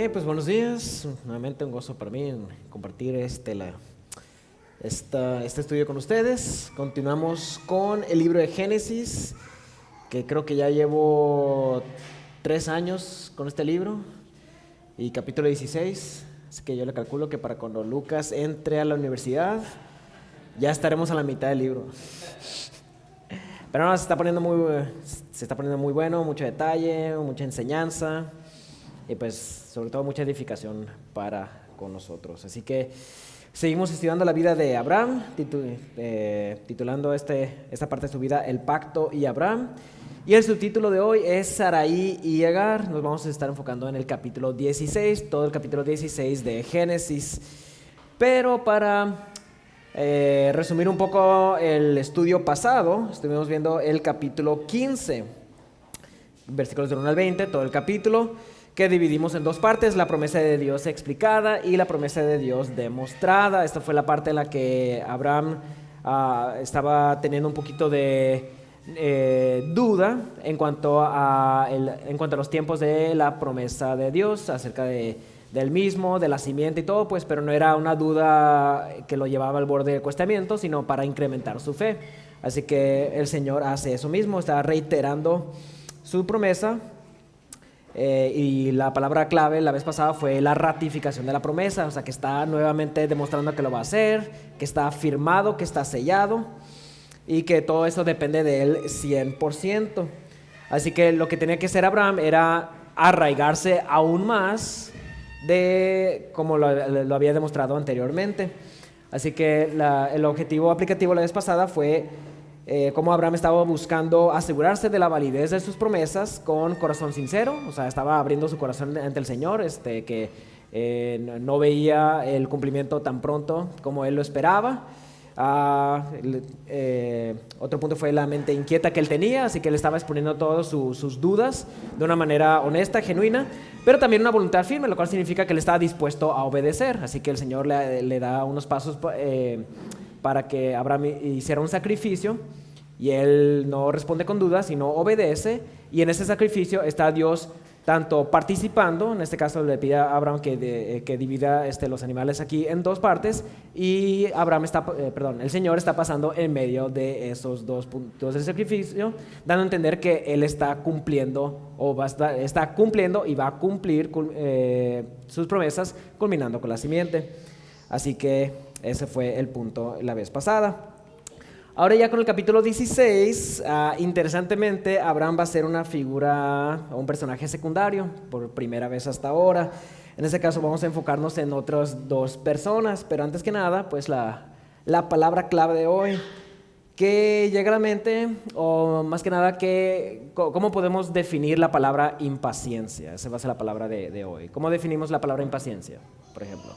Pues buenos días. Nuevamente un gozo para mí compartir este estudio con ustedes. Continuamos con el libro de Génesis, que creo que ya llevo 3 años con este libro, y capítulo 16. Así que yo le calculo que para cuando Lucas entre a la universidad, ya estaremos a la mitad del libro. Pero no, se está poniendo muy bueno, mucho detalle, mucha enseñanza y pues sobre todo mucha edificación para con nosotros. Así que seguimos estudiando la vida de Abraham, titulando esta parte de su vida El Pacto y Abraham. Y el subtítulo de hoy es Sarai y Agar. Nos vamos a estar enfocando en el capítulo 16, todo el capítulo 16 de Génesis. Pero para resumir un poco el estudio pasado, estuvimos viendo el capítulo 15, versículos del 1 al 20, todo el capítulo, que dividimos en 2 partes: la promesa de Dios explicada y la promesa de Dios demostrada. Esta fue la parte en la que Abraham estaba teniendo un poquito de duda en cuanto a los tiempos de la promesa de Dios, acerca del mismo, de la simiente y todo, pues, pero no era una duda que lo llevaba al borde del cuestionamiento, sino para incrementar su fe. Así que el Señor hace eso mismo, está reiterando su promesa. Y la palabra clave la vez pasada fue la ratificación de la promesa, o sea, que está nuevamente demostrando que lo va a hacer, que está firmado, que está sellado y que todo eso depende de él 100%. Así que lo que tenía que hacer Abraham era arraigarse aún más de como lo había demostrado anteriormente. Así que el objetivo aplicativo la vez pasada fue cómo Abraham estaba buscando asegurarse de la validez de sus promesas con corazón sincero. O sea, estaba abriendo su corazón ante el Señor, que no veía el cumplimiento tan pronto como él lo esperaba. Otro punto fue la mente inquieta que él tenía, así que él estaba exponiendo todas sus dudas de una manera honesta, genuina, pero también una voluntad firme, lo cual significa que él estaba dispuesto a obedecer. Así que el Señor le da unos pasos para que Abraham hiciera un sacrificio, y él no responde con dudas, sino obedece, y en ese sacrificio está Dios tanto participando. En este caso le pide a Abraham que divida los animales aquí en 2 partes, y el Señor está pasando en medio de esos 2 puntos del sacrificio, dando a entender que él está cumpliendo está cumpliendo y va a cumplir sus promesas, culminando con la simiente. Así que ese fue el punto la vez pasada. Ahora ya con el capítulo 16, interesantemente, Abraham va a ser una figura o un personaje secundario por primera vez hasta ahora. En este caso vamos a enfocarnos en otras 2 personas, pero antes que nada, pues la palabra clave de hoy que llega a la mente, o más que nada, ¿cómo podemos definir la palabra impaciencia? Esa va a ser la palabra de hoy. ¿Cómo definimos la palabra impaciencia, por ejemplo?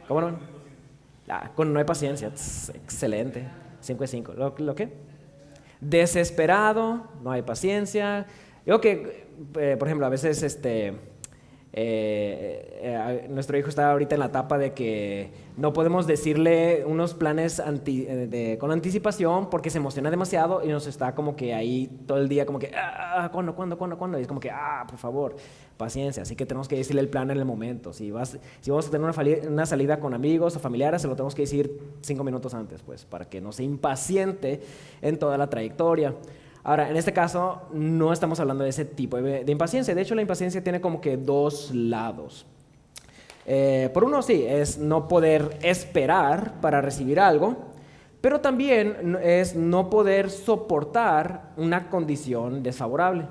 ¿Cómo no? No hay paciencia. Excelente. 5 de 5. ¿Lo qué? Desesperado, no hay paciencia. Yo que, por ejemplo, a veces nuestro hijo está ahorita en la etapa de que no podemos decirle unos planes con anticipación, porque se emociona demasiado y nos está como que ahí todo el día como que ¿cuándo? Y es como que por favor, paciencia. Así que tenemos que decirle el plan en el momento. Si vamos a tener una salida con amigos o familiares, se lo tenemos que decir 5 minutos antes, pues, para que no se impaciente en toda la trayectoria. Ahora, en este caso no estamos hablando de ese tipo de impaciencia. De hecho, la impaciencia tiene como que 2 lados. Por uno, sí, es no poder esperar para recibir algo, pero también es no poder soportar una condición desfavorable.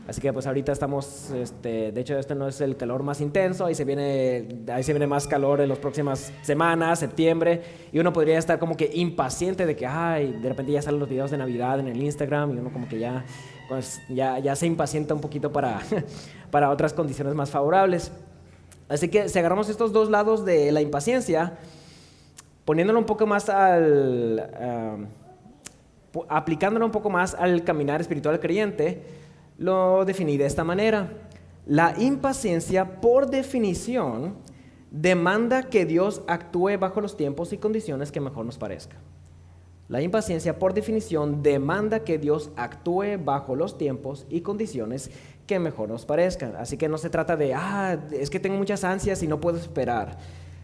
Así que pues ahorita estamos, de hecho este no es el calor más intenso, ahí se viene más calor en las próximas semanas, septiembre, y uno podría estar como que impaciente de que de repente ya salen los videos de Navidad en el Instagram, y uno como que ya se impacienta un poquito para otras condiciones más favorables. Así que si agarramos estos 2 lados de la impaciencia, poniéndolo un poco más aplicándolo un poco más al caminar espiritual del creyente, lo definí de esta manera: la impaciencia, por definición, demanda que Dios actúe bajo los tiempos y condiciones que mejor nos parezca. La impaciencia, por definición, demanda que Dios actúe bajo los tiempos y condiciones que mejor nos parezca. Así que no se trata de, es que tengo muchas ansias y no puedo esperar.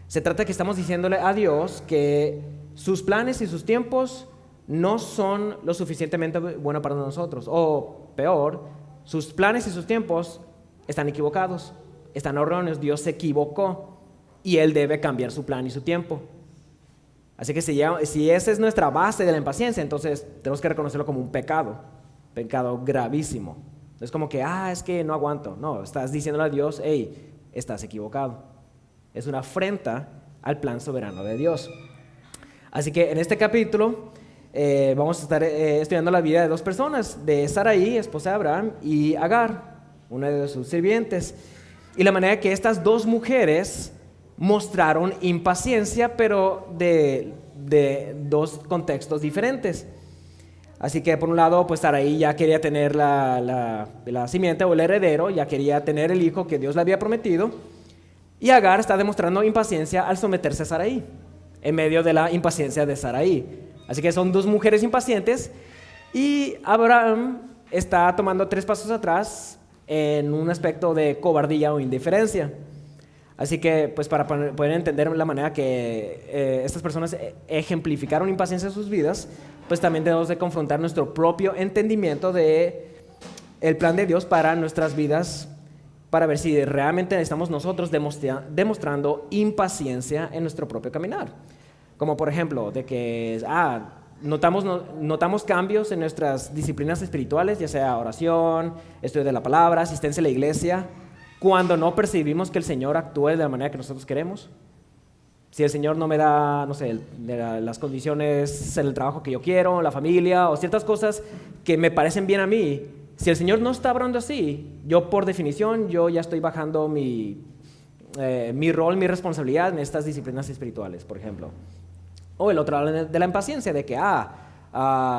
Se trata de que estamos diciéndole a Dios que sus planes y sus tiempos no son lo suficientemente bueno para nosotros. O peor, sus planes y sus tiempos están equivocados, están erróneos. Dios se equivocó y Él debe cambiar su plan y su tiempo. Así que si esa es nuestra base de la impaciencia, entonces tenemos que reconocerlo como un pecado gravísimo. No es como que, es que no aguanto. No, estás diciéndole a Dios, hey, estás equivocado. Es una afrenta al plan soberano de Dios. Así que en este capítulo vamos a estar estudiando la vida de dos personas, de Sarai, esposa de Abraham, y Agar, una de sus sirvientes, y la manera que estas dos mujeres mostraron impaciencia, pero de dos contextos diferentes. Así que por un lado, pues Sarai ya quería tener la simiente o el heredero, ya quería tener el hijo que Dios le había prometido, y Agar está demostrando impaciencia al someterse a Sarai, en medio de la impaciencia de Sarai. Así que son dos mujeres impacientes, y Abraham está tomando 3 pasos atrás en un aspecto de cobardía o indiferencia. Así que, pues para poder entender la manera que estas personas ejemplificaron impaciencia en sus vidas, pues también tenemos que confrontar nuestro propio entendimiento de el plan de Dios para nuestras vidas, para ver si realmente estamos nosotros demostrando impaciencia en nuestro propio caminar. Como por ejemplo, de que notamos cambios en nuestras disciplinas espirituales, ya sea oración, estudio de la palabra, asistencia a la iglesia, cuando no percibimos que el Señor actúe de la manera que nosotros queremos. Si el Señor no me da, no sé, las condiciones en el trabajo que yo quiero, la familia o ciertas cosas que me parecen bien a mí, si el Señor no está obrando así, yo por definición, yo ya estoy bajando mi rol, mi responsabilidad en estas disciplinas espirituales, por ejemplo. O el otro lado de la impaciencia, de que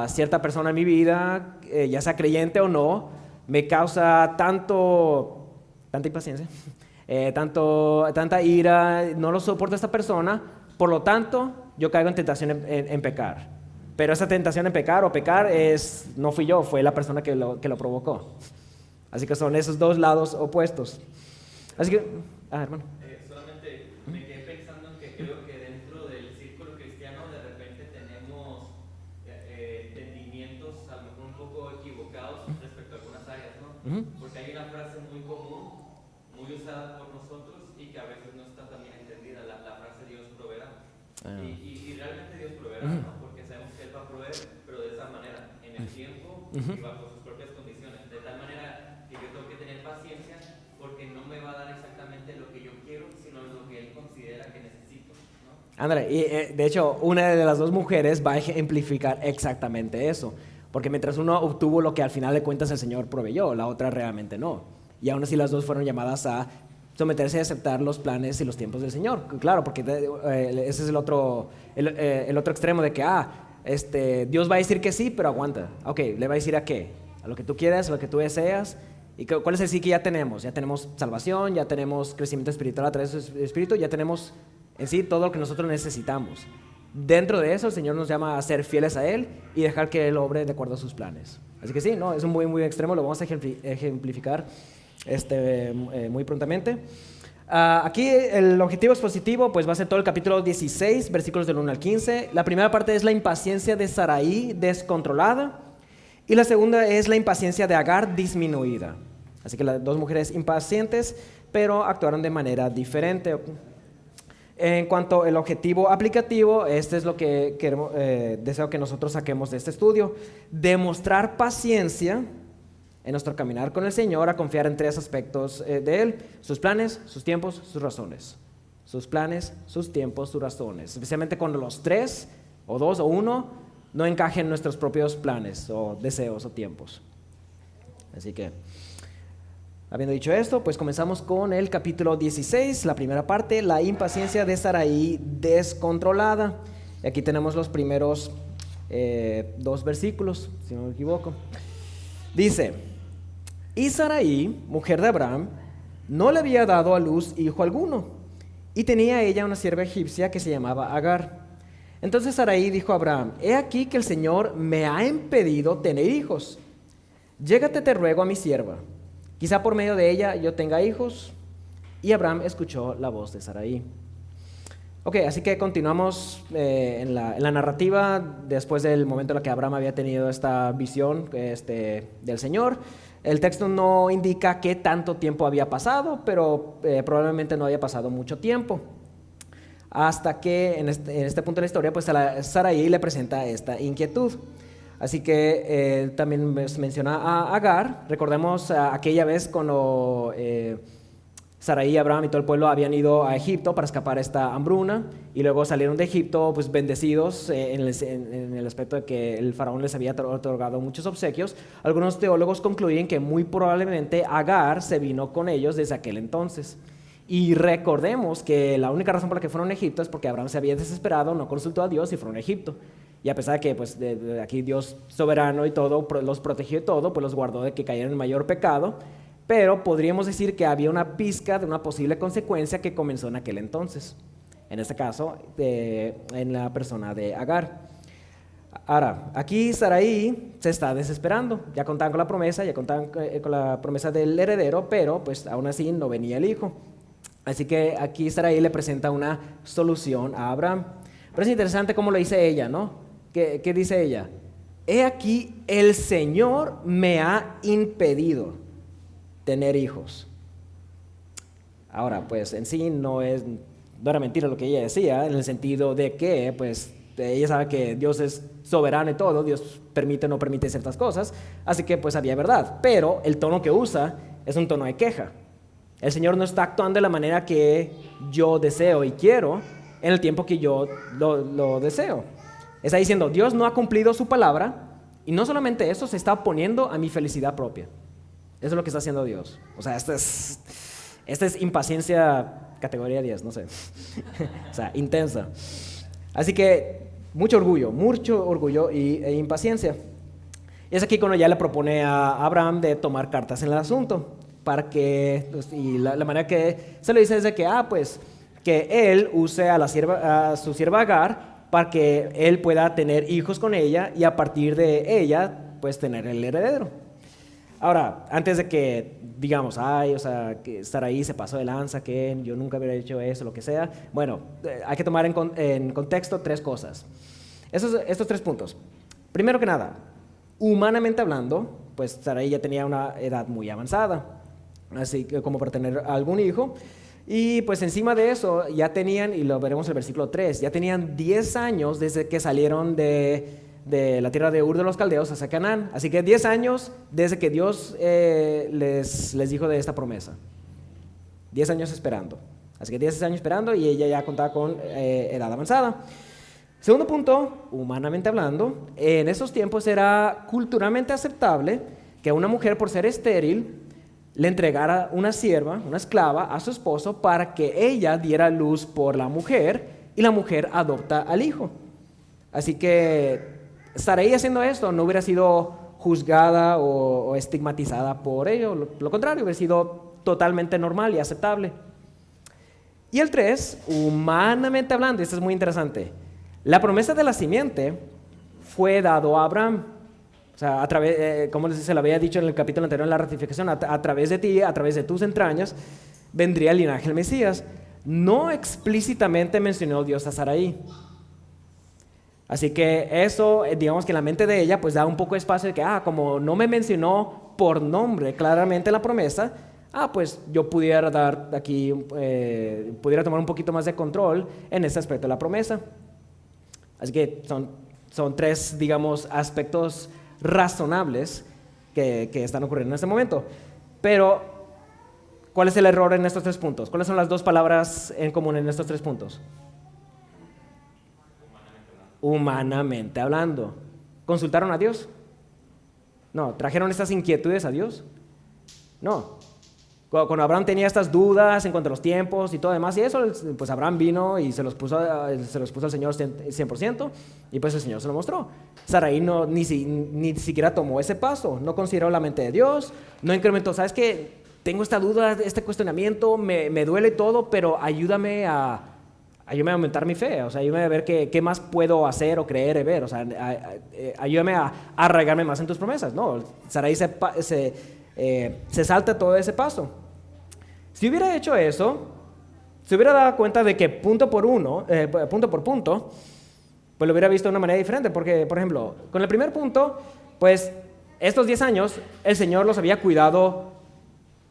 cierta persona en mi vida, ya sea creyente o no, me causa tanta impaciencia, tanta ira, no lo soporto a esta persona, por lo tanto, yo caigo en tentación en pecar. Pero esa tentación en pecar no fui yo, fue la persona que lo provocó. Así que son esos dos lados opuestos. Así que, hermano. Solamente me quedé pensando en que creo que dentro del círculo cristiano de repente tenemos entendimientos a lo mejor un poco equivocados respecto a algunas áreas, ¿no? Porque hay una frase muy común, muy usada por nosotros y que a veces no está tan bien entendida, la frase Dios proveerá. Y realmente Dios proveerá, ¿no? Porque sabemos que Él va a proveer, pero de esa manera, en el tiempo y bajo sus propias condiciones. De tal manera que yo tengo que tener paciencia porque no me va a dar exactamente lo que yo quiero, sino lo que Él considera que necesito, ¿no? Ándale, y de hecho, una de las dos mujeres va a ejemplificar exactamente eso. Porque mientras uno obtuvo lo que al final de cuentas el Señor proveyó, la otra realmente no. Y aún así las dos fueron llamadas a someterse y aceptar los planes y los tiempos del Señor. Claro, porque ese es el otro extremo de que, Dios va a decir que sí, pero aguanta. Ok, ¿le va a decir a qué? A lo que tú quieras, a lo que tú deseas. ¿Y cuál es el sí que ya tenemos? Ya tenemos salvación, ya tenemos crecimiento espiritual a través de su Espíritu, ya tenemos en sí todo lo que nosotros necesitamos. Dentro de eso, el Señor nos llama a ser fieles a Él y dejar que Él obre de acuerdo a sus planes. Así que sí, no, es un muy, muy extremo, lo vamos a ejemplificar muy prontamente. Aquí el objetivo expositivo pues va a ser todo el capítulo 16, versículos del 1 al 15. La primera parte es la impaciencia de Sarai descontrolada y la segunda es la impaciencia de Agar disminuida. Así que las dos mujeres impacientes, pero actuaron de manera diferente. En cuanto al objetivo aplicativo, este es lo que deseo que nosotros saquemos de este estudio: demostrar paciencia en nuestro caminar con el Señor, a confiar en 3 aspectos de Él: sus planes, sus tiempos, sus razones. Sus planes, sus tiempos, sus razones. Especialmente cuando los 3, o 2, o 1 no encajen en nuestros propios planes, o deseos, o tiempos. Así que, habiendo dicho esto, pues comenzamos con el capítulo 16, la primera parte, la impaciencia de Sarai descontrolada. Y aquí tenemos los primeros 2 versículos, si no me equivoco. Dice: y Sarai, mujer de Abraham, no le había dado a luz hijo alguno, y tenía ella una sierva egipcia que se llamaba Agar. Entonces Sarai dijo a Abraham: he aquí que el Señor me ha impedido tener hijos. Llégate, te ruego, a mi sierva. Quizá por medio de ella yo tenga hijos. Y Abraham escuchó la voz de Sarai. Ok, así que continuamos en la narrativa después del momento en el que Abraham había tenido esta visión del Señor. El texto no indica qué tanto tiempo había pasado, pero probablemente no había pasado mucho tiempo. Hasta que en este punto de la historia, pues Sarai le presenta esta inquietud. Así que también menciona a Agar. Recordemos aquella vez cuando Sarai, Abraham y todo el pueblo habían ido a Egipto para escapar a esta hambruna, y luego salieron de Egipto pues bendecidos en el aspecto de que el faraón les había otorgado muchos obsequios. Algunos teólogos concluyen que muy probablemente Agar se vino con ellos desde aquel entonces. Y recordemos que la única razón por la que fueron a Egipto es porque Abraham se había desesperado, no consultó a Dios y fueron a Egipto. Y a pesar de que pues, de aquí Dios soberano y todo, los protegió de todo, pues los guardó de que cayeran en mayor pecado. Pero podríamos decir que había una pizca de una posible consecuencia que comenzó en aquel entonces. En este caso, en la persona de Agar. Ahora, aquí Sarai se está desesperando. Ya contaban con la promesa, ya contaban con la promesa del heredero, pero pues aún así no venía el hijo. Así que aquí Sarai le presenta una solución a Abraham. Pero es interesante cómo lo dice ella, ¿no? ¿Qué dice ella? He aquí, el Señor me ha impedido tener hijos. Ahora, pues en sí no era mentira lo que ella decía, en el sentido de que, pues, ella sabe que Dios es soberano y todo, Dios permite o no permite ciertas cosas, así que pues había verdad, pero el tono que usa es un tono de queja. El Señor no está actuando de la manera que yo deseo y quiero, en el tiempo que yo lo deseo. Está diciendo, Dios no ha cumplido su palabra, y no solamente eso, se está oponiendo a mi felicidad propia. Eso es lo que está haciendo Dios. O sea, esta es impaciencia categoría 10, no sé. O sea, intensa. Así que mucho orgullo e impaciencia. Y es aquí cuando ya le propone a Abraham de tomar cartas en el asunto. Para que, y la manera que se lo dice es de que, pues, que él use a su sierva Agar para que él pueda tener hijos con ella y a partir de ella, pues, tener el heredero. Ahora, antes de que digamos, que estar ahí se pasó de lanza, que yo nunca hubiera hecho eso, lo que sea. Bueno, hay que tomar en contexto tres cosas. Estos 3 puntos. Primero que nada, humanamente hablando, pues Sarai ya tenía una edad muy avanzada, así que como para tener algún hijo. Y pues encima de eso ya tenían, y lo veremos en el versículo 3, ya tenían 10 años desde que salieron de la tierra de Ur de los Caldeos hacia Canaán. Así que 10 años desde que Dios les dijo de esta promesa. 10 años esperando. Así que 10 años esperando y ella ya contaba con edad avanzada. Segundo punto, humanamente hablando, en esos tiempos era culturalmente aceptable que una mujer, por ser estéril, le entregara una sierva, una esclava, a su esposo para que ella diera luz por la mujer y la mujer adopta al hijo. Así que Sarai haciendo esto no hubiera sido juzgada o estigmatizada por ello, lo contrario, hubiera sido totalmente normal y aceptable. Y el 3, humanamente hablando, esto es muy interesante, la promesa de la simiente fue dado a Abraham. O sea, a través, como se lo había dicho en el capítulo anterior en la ratificación, a través de ti, a través de tus entrañas, vendría el linaje del Mesías. No explícitamente mencionó Dios a Sarai. Así que eso, digamos que en la mente de ella, pues da un poco de espacio de que, como no me mencionó por nombre claramente la promesa, pues yo pudiera dar aquí, pudiera tomar un poquito más de control en ese aspecto de la promesa. Así que son 3, digamos, aspectos razonables que están ocurriendo en este momento. Pero, ¿cuál es el error en estos 3 puntos? ¿Cuáles son las 2 palabras en común en estos 3 puntos? Humanamente hablando. ¿Consultaron a Dios? No. ¿Trajeron estas inquietudes a Dios? No. Cuando Abraham tenía estas dudas en cuanto a los tiempos y todo demás y eso, pues Abraham vino y se los puso al Señor 100% y pues el Señor se lo mostró. Sarai ni siquiera tomó ese paso, no consideró la mente de Dios, no incrementó, ¿sabes qué? Tengo esta duda, este cuestionamiento, me duele todo, pero ayúdame a aumentar mi fe, o sea, ayúdame a ver qué más puedo hacer o creer y ver, o sea, ayúdame a arraigarme más en tus promesas. No, Sarai se salta todo ese paso. Si hubiera hecho eso, se hubiera dado cuenta de que punto por punto, pues lo hubiera visto de una manera diferente. Porque, por ejemplo, con el primer punto, pues estos 10 años el Señor los había cuidado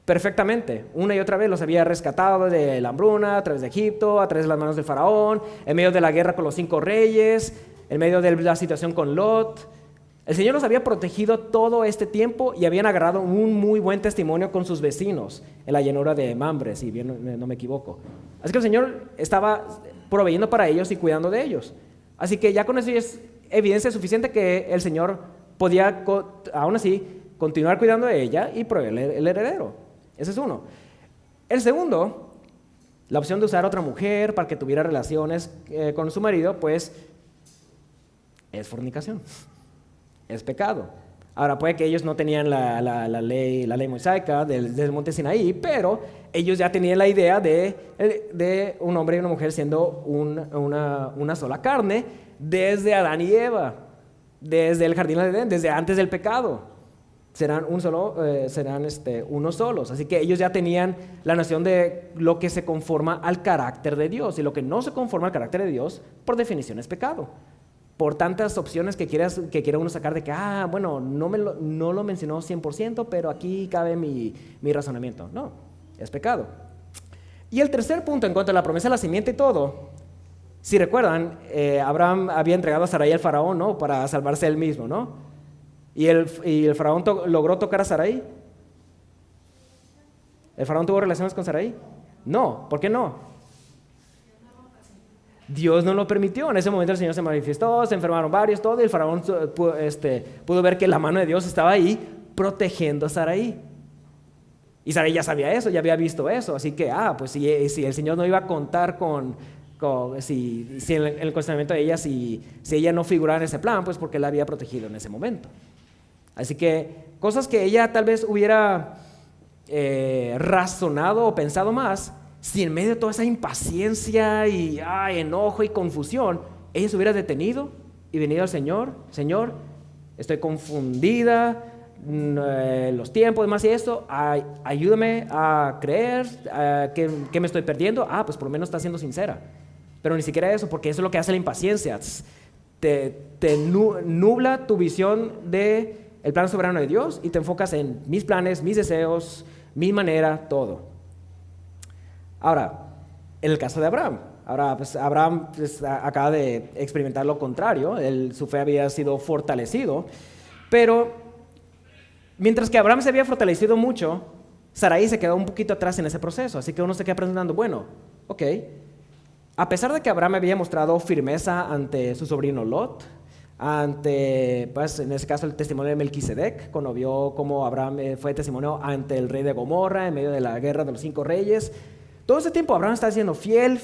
perfectamente. Una y otra vez los había rescatado de la hambruna, a través de Egipto, a través de las manos del faraón, en medio de la guerra con los 5 reyes, en medio de la situación con Lot. El Señor los había protegido todo este tiempo y habían agarrado un muy buen testimonio con sus vecinos en la llanura de Mamre, si bien no me equivoco. Así que el Señor estaba proveyendo para ellos y cuidando de ellos. Así que ya con eso es evidencia suficiente que el Señor podía, aún así, continuar cuidando de ella y proveerle el heredero. Ese es uno. El segundo, la opción de usar a otra mujer para que tuviera relaciones con su marido, pues es fornicación. Es pecado. Ahora, puede que ellos no tenían la ley mosaica del monte Sinaí, pero ellos ya tenían la idea de un hombre y una mujer siendo una sola carne desde Adán y Eva, desde el jardín de Edén, desde antes del pecado. Serán unos solos. Así que ellos ya tenían la noción de lo que se conforma al carácter de Dios, y lo que no se conforma al carácter de Dios, por definición, es pecado. Por tantas opciones que quiera uno sacar de que, bueno, no lo mencionó 100%, pero aquí cabe mi razonamiento. No, es pecado. Y el tercer punto, en cuanto a la promesa de la simiente y todo, si recuerdan, Abraham había entregado a Sarai al faraón, ¿no?, para salvarse él mismo, ¿no? Y el faraón logró tocar a Sarai. ¿El faraón tuvo relaciones con Sarai? No, ¿por qué no? Dios no lo permitió. En ese momento el Señor se manifestó, se enfermaron varios, todo, y el faraón pudo ver que la mano de Dios estaba ahí protegiendo a Sarai. Y Sarai ya sabía eso, ya había visto eso. Así que, pues si el Señor no iba a contar si en el cuestionamiento de ella, si ella no figuraba en ese plan, pues porque la había protegido en ese momento. Así que cosas que ella tal vez hubiera razonado o pensado más, si en medio de toda esa impaciencia y enojo y confusión, ella se hubiera detenido y venido al Señor: Señor, estoy confundida, los tiempos, demás y esto, ayúdame a creer que me estoy perdiendo. Pues por lo menos está siendo sincera. Pero ni siquiera eso, porque eso es lo que hace la impaciencia. Te nubla tu visión del plan soberano de Dios y te enfocas en mis planes, mis deseos, mi manera, todo. Ahora, en el caso de Abraham, Abraham acaba de experimentar lo contrario. Su fe había sido fortalecido, pero mientras que Abraham se había fortalecido mucho, Sarai se quedó un poquito atrás en ese proceso. Así que uno se queda preguntando, bueno, ok, a pesar de que Abraham había mostrado firmeza ante su sobrino Lot, ante, pues en ese caso, el testimonio de Melquisedec, cuando vio cómo Abraham fue testimonio ante el rey de Gomorra en medio de la guerra de los 5 reyes, todo ese tiempo Abraham está siendo fiel,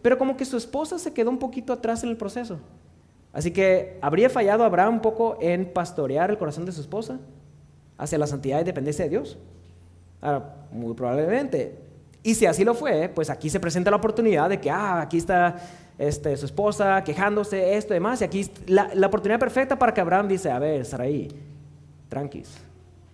pero como que su esposa se quedó un poquito atrás en el proceso. Así que, ¿habría fallado Abraham un poco en pastorear el corazón de su esposa hacia la santidad y dependencia de Dios? Ahora, muy probablemente. Y si así lo fue, pues aquí se presenta la oportunidad de que, aquí está su esposa quejándose, esto y demás, y aquí la oportunidad perfecta para que Abraham dice: a ver, Sarai, tranquis,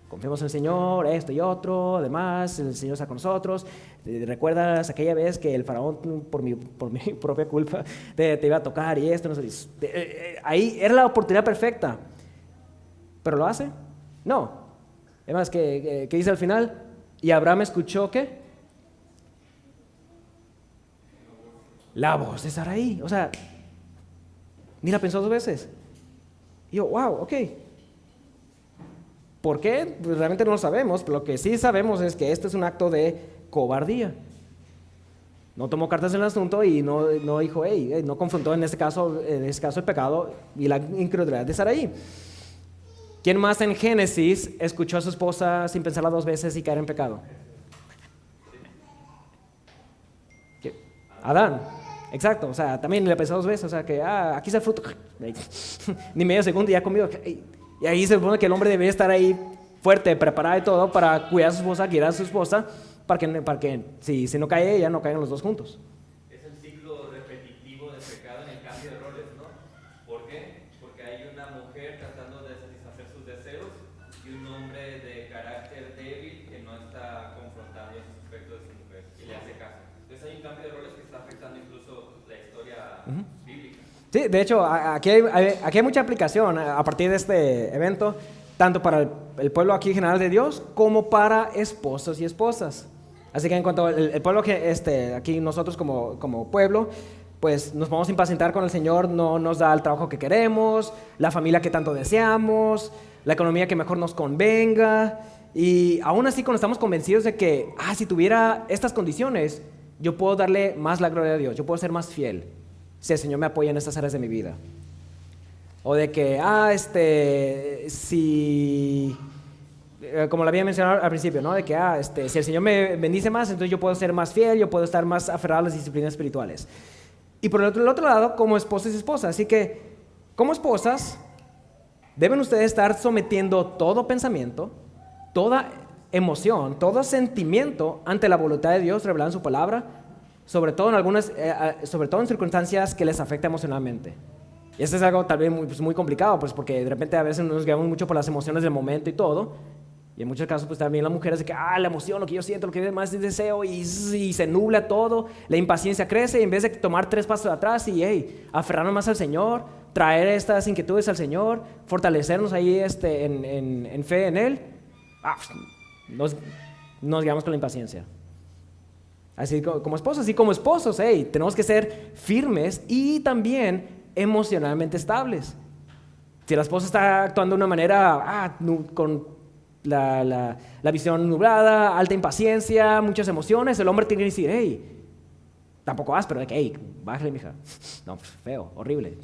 confiemos en el Señor, esto y otro, además, el Señor está con nosotros. ¿Recuerdas aquella vez que el faraón, por mi propia culpa, te iba a tocar y esto? No sé, ahí era la oportunidad perfecta. ¿Pero lo hace? No. Además, ¿qué dice al final? Y Abraham escuchó, ¿qué? La voz de Sarai. O sea, ni la pensó 2 veces. Y yo, wow, ok. ¿Por qué? Pues realmente no lo sabemos, pero lo que sí sabemos es que este es un acto de cobardía. No tomó cartas en el asunto y no dijo, no confrontó en este caso el pecado y la incredulidad de Sarai. ¿Quién más en Génesis escuchó a su esposa sin pensarla 2 veces y caer en pecado? Adán. Exacto, o sea, también le pensó 2 veces, o sea, que aquí está el fruto. Ni medio segundo y ya comido. Y ahí se supone que el hombre debería estar ahí fuerte, preparado y todo para cuidar a su esposa, guiar a su esposa, para que si no cae ella, no caigan los 2 juntos. Es el ciclo repetitivo del pecado en el cambio de roles, ¿no? ¿Por qué? Porque hay una mujer tratando de satisfacer sus deseos y un hombre de un cambio de roles que está afectando incluso la historia bíblica. Sí, de hecho, aquí hay mucha aplicación a partir de este evento, tanto para el pueblo aquí general de Dios, como para esposos y esposas. Así que en cuanto al pueblo que aquí nosotros como pueblo, pues nos vamos a impacientar con el Señor, no nos da el trabajo que queremos, la familia que tanto deseamos, la economía que mejor nos convenga, y aún así cuando estamos convencidos de que, si tuviera estas condiciones, yo puedo darle más la gloria a Dios, yo puedo ser más fiel, si el Señor me apoya en estas áreas de mi vida. O de que, si, como lo había mencionado al principio, ¿no? De que, si el Señor me bendice más, entonces yo puedo ser más fiel, yo puedo estar más aferrado a las disciplinas espirituales. Y por el otro lado, como esposos y esposas. Así que, como esposas, deben ustedes estar sometiendo todo pensamiento, toda emoción, todo sentimiento ante la voluntad de Dios revelada en su palabra, sobre todo en circunstancias que les afecta emocionalmente. Y esto es algo tal vez muy complicado, pues porque de repente a veces nos guiamos mucho por las emociones del momento y todo. Y en muchos casos pues también las mujeres de que, la emoción, lo que yo siento, lo que más deseo, y se nubla todo, la impaciencia crece, y en vez de tomar 3 pasos atrás y aferrarnos más al Señor, traer estas inquietudes al Señor, fortalecernos ahí en fe en Él, nos guiamos con la impaciencia. Así como esposos, tenemos que ser firmes y también emocionalmente estables. Si la esposa está actuando de una manera con la visión nublada, alta impaciencia, muchas emociones, el hombre tiene que decir, tampoco áspero, de que, bájale, mija. No, pues feo, horrible.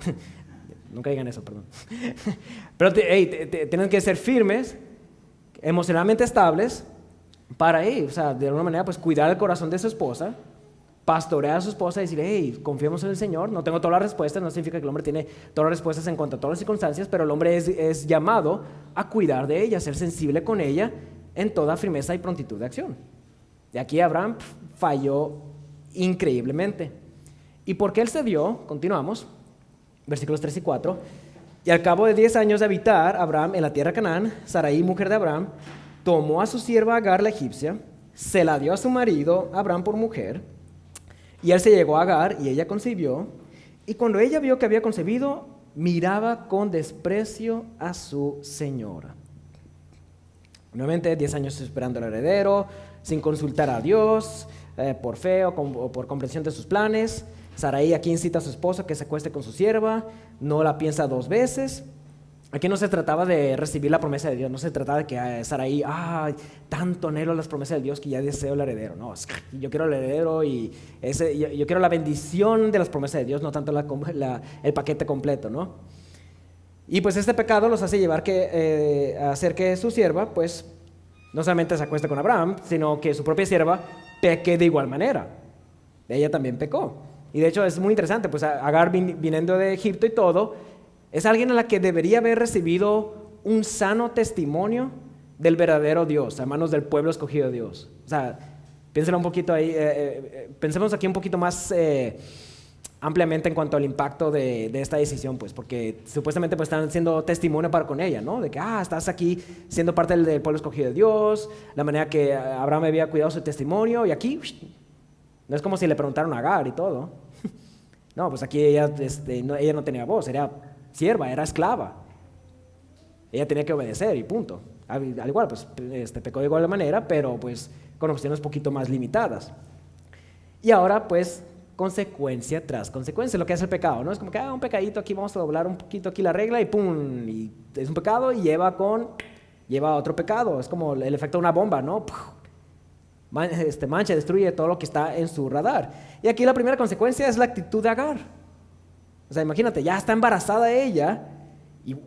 Nunca digan eso, perdón. Pero tienen que ser firmes, emocionalmente estables, para, de alguna manera, pues cuidar el corazón de su esposa, pastorear a su esposa y decir, confiemos en el Señor. No tengo todas las respuestas, no significa que el hombre tiene todas las respuestas en cuanto a todas las circunstancias, pero el hombre es llamado a cuidar de ella, a ser sensible con ella en toda firmeza y prontitud de acción. Y aquí Abraham falló increíblemente. ¿Y por qué él cedió? Continuamos, versículos 3 y 4. Y al cabo de 10 años de habitar Abraham en la tierra de Canaán, Sarai, mujer de Abraham, tomó a su sierva Agar la egipcia, se la dio a su marido Abraham por mujer, y él se llegó a Agar y ella concibió, y cuando ella vio que había concebido, miraba con desprecio a su señora. Nuevamente 10 años esperando al heredero, sin consultar a Dios, por fe o por comprensión de sus planes. Sarai aquí incita a su esposo que se acueste con su sierva, no la piensa 2 veces. Aquí no se trataba de recibir la promesa de Dios, no se trataba de que Sarai, tanto anhelo las promesas de Dios que ya deseo el heredero. No, yo quiero el heredero y yo quiero la bendición de las promesas de Dios, no tanto el paquete completo, ¿no? Y pues este pecado los hace llevar a hacer que su sierva, pues, no solamente se acueste con Abraham, sino que su propia sierva peque de igual manera. Ella también pecó. Y de hecho es muy interesante, pues Agar viniendo de Egipto y todo, es alguien a la que debería haber recibido un sano testimonio del verdadero Dios, a manos del pueblo escogido de Dios. O sea, piénselo un poquito ahí, pensemos aquí un poquito más ampliamente en cuanto al impacto de esta decisión, pues, porque supuestamente pues, están siendo testimonio para con ella, ¿no? De que, estás aquí siendo parte del pueblo escogido de Dios, la manera que Abraham había cuidado su testimonio, y aquí, no es como si le preguntaron a Agar y todo. No, pues aquí ella no tenía voz, era sierva, era esclava. Ella tenía que obedecer y punto. Al igual, pues pecó de igual manera, pero pues con opciones un poquito más limitadas. Y ahora, pues, consecuencia tras consecuencia, lo que hace el pecado, ¿no? Es como que, un pecadito aquí, vamos a doblar un poquito aquí la regla y ¡pum! Y es un pecado y lleva a otro pecado. Es como el efecto de una bomba, ¿no? Mancha, destruye todo lo que está en su radar. Y aquí la primera consecuencia es la actitud de Agar. O sea, imagínate, ya está embarazada ella y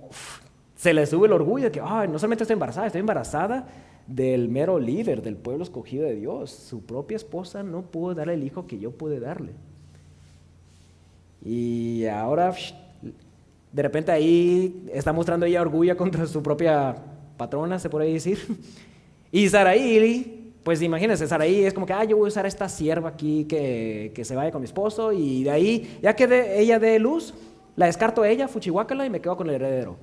se le sube el orgullo de que, no solamente estoy embarazada del mero líder del pueblo escogido de Dios. Su propia esposa no pudo darle el hijo que yo pude darle. Y ahora, de repente ahí está mostrando ella orgullo contra su propia patrona, se puede decir. Y Sarai, pues imagínense, Sarai es como que, yo voy a usar esta sierva aquí que se vaya con mi esposo, y de ahí, ya que ella dé luz, la descarto a ella, fuchihuácala, y me quedo con el heredero.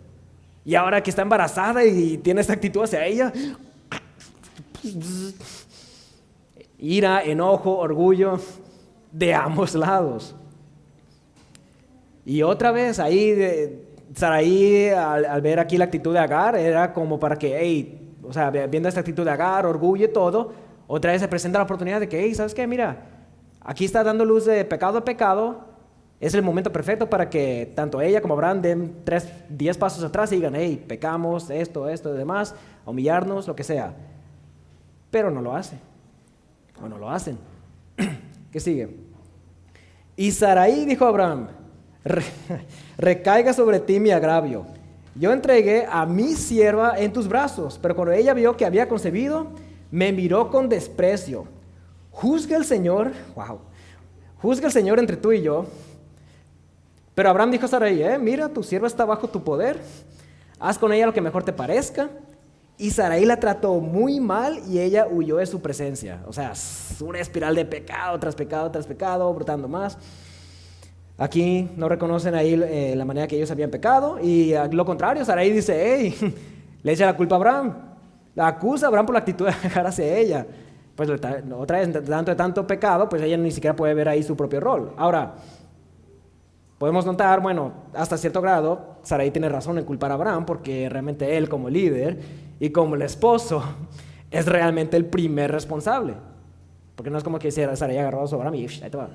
Y ahora que está embarazada y tiene esta actitud hacia ella, ira, enojo, orgullo, de ambos lados. Y otra vez ahí, Sarai, al ver aquí la actitud de Agar, era como para que, hey, o sea, viendo esta actitud de Agar, orgullo y todo, otra vez se presenta la oportunidad de que, hey, ¿sabes qué? Mira, aquí está dando luz de pecado a pecado, es el momento perfecto para que tanto ella como Abraham den 10 pasos atrás y digan, hey, pecamos, esto y demás, humillarnos, lo que sea. Pero no lo hace, o no lo hacen. ¿Qué sigue? Y Sarai dijo a Abraham, recaiga sobre ti mi agravio. Yo entregué a mi sierva en tus brazos, pero cuando ella vio que había concebido, me miró con desprecio. Juzga el Señor entre tú y yo. Pero Abraham dijo a Sarai, mira, tu sierva está bajo tu poder, haz con ella lo que mejor te parezca. Y Sarai la trató muy mal y ella huyó de su presencia. O sea, una espiral de pecado tras pecado tras pecado, brotando más. Aquí no reconocen ahí la manera que ellos habían pecado, y a lo contrario, Sarai dice, hey, le echa la culpa a Abraham, la acusa a Abraham por la actitud de Agar hacia ella. Pues otra vez, de tanto pecado, pues ella ni siquiera puede ver ahí su propio rol. Ahora, podemos notar, bueno, hasta cierto grado, Sarai tiene razón en culpar a Abraham, porque realmente él como líder y como el esposo es realmente el primer responsable. Porque no es como que Sarai agarró a su Abraham y ahí te va.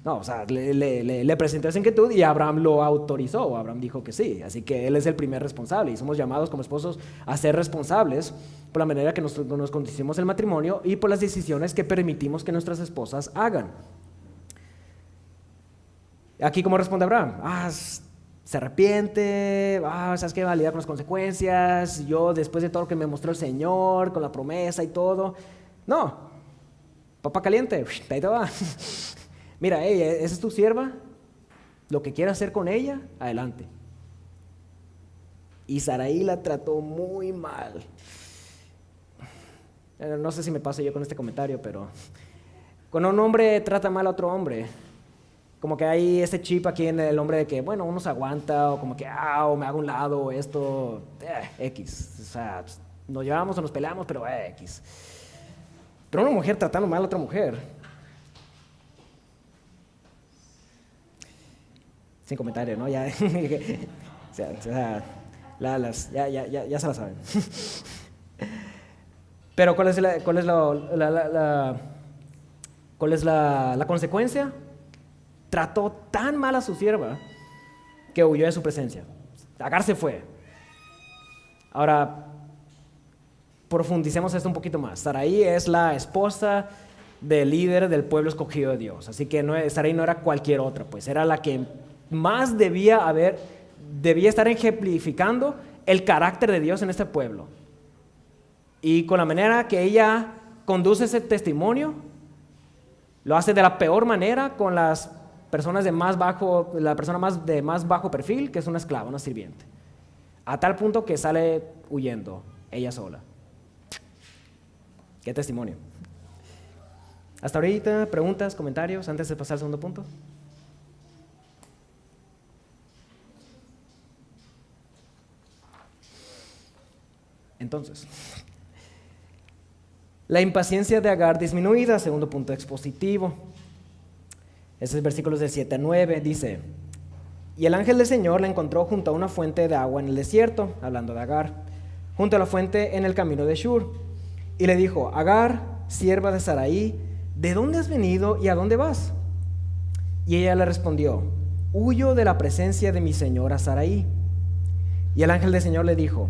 No, o sea, le presentó esa inquietud y Abraham lo autorizó. Abraham dijo que sí. Así que él es el primer responsable y somos llamados como esposos a ser responsables por la manera que nos conducimos el matrimonio y por las decisiones que permitimos que nuestras esposas hagan. Aquí, ¿cómo responde Abraham? Se arrepiente, ¿sabes qué? Va a lidiar con las consecuencias. Yo, después de todo lo que me mostró el Señor, con la promesa y todo. No. Papa caliente, ahí te va. Mira, esa es tu sierva, lo que quieras hacer con ella, adelante. Y Sarai la trató muy mal. No sé si me paso yo con este comentario, pero cuando un hombre trata mal a otro hombre, como que hay ese chip aquí en el hombre de que, bueno, uno se aguanta, o como que, o me hago a un lado, o esto, X. O sea, nos llevamos o nos peleamos, pero X. Pero una mujer tratando mal a otra mujer. Sin comentario, ¿no? Ya, ya se la saben. Pero ¿cuál es la consecuencia? Trató tan mal a su sierva que huyó de su presencia. Agar se fue. Ahora, profundicemos esto un poquito más. Sarai es la esposa del líder del pueblo escogido de Dios. Así que Sarai no era cualquier otra, pues era la que más debía estar ejemplificando el carácter de Dios en este pueblo. Y con la manera que ella conduce ese testimonio, lo hace de la peor manera con las personas la persona de más bajo perfil, que es una esclava, una sirviente. A tal punto que sale huyendo, ella sola. ¿Qué testimonio? Hasta ahorita, preguntas, comentarios, antes de pasar al segundo punto. Entonces, la impaciencia de Agar disminuida, segundo punto expositivo. Ese es versículos del 7 a 9, dice, y el ángel del Señor la encontró junto a una fuente de agua en el desierto, hablando de Agar, junto a la fuente en el camino de Shur, y le dijo, Agar, sierva de Sarai, ¿de dónde has venido y a dónde vas? Y ella le respondió, huyo de la presencia de mi señora Sarai. Y el ángel del Señor le dijo,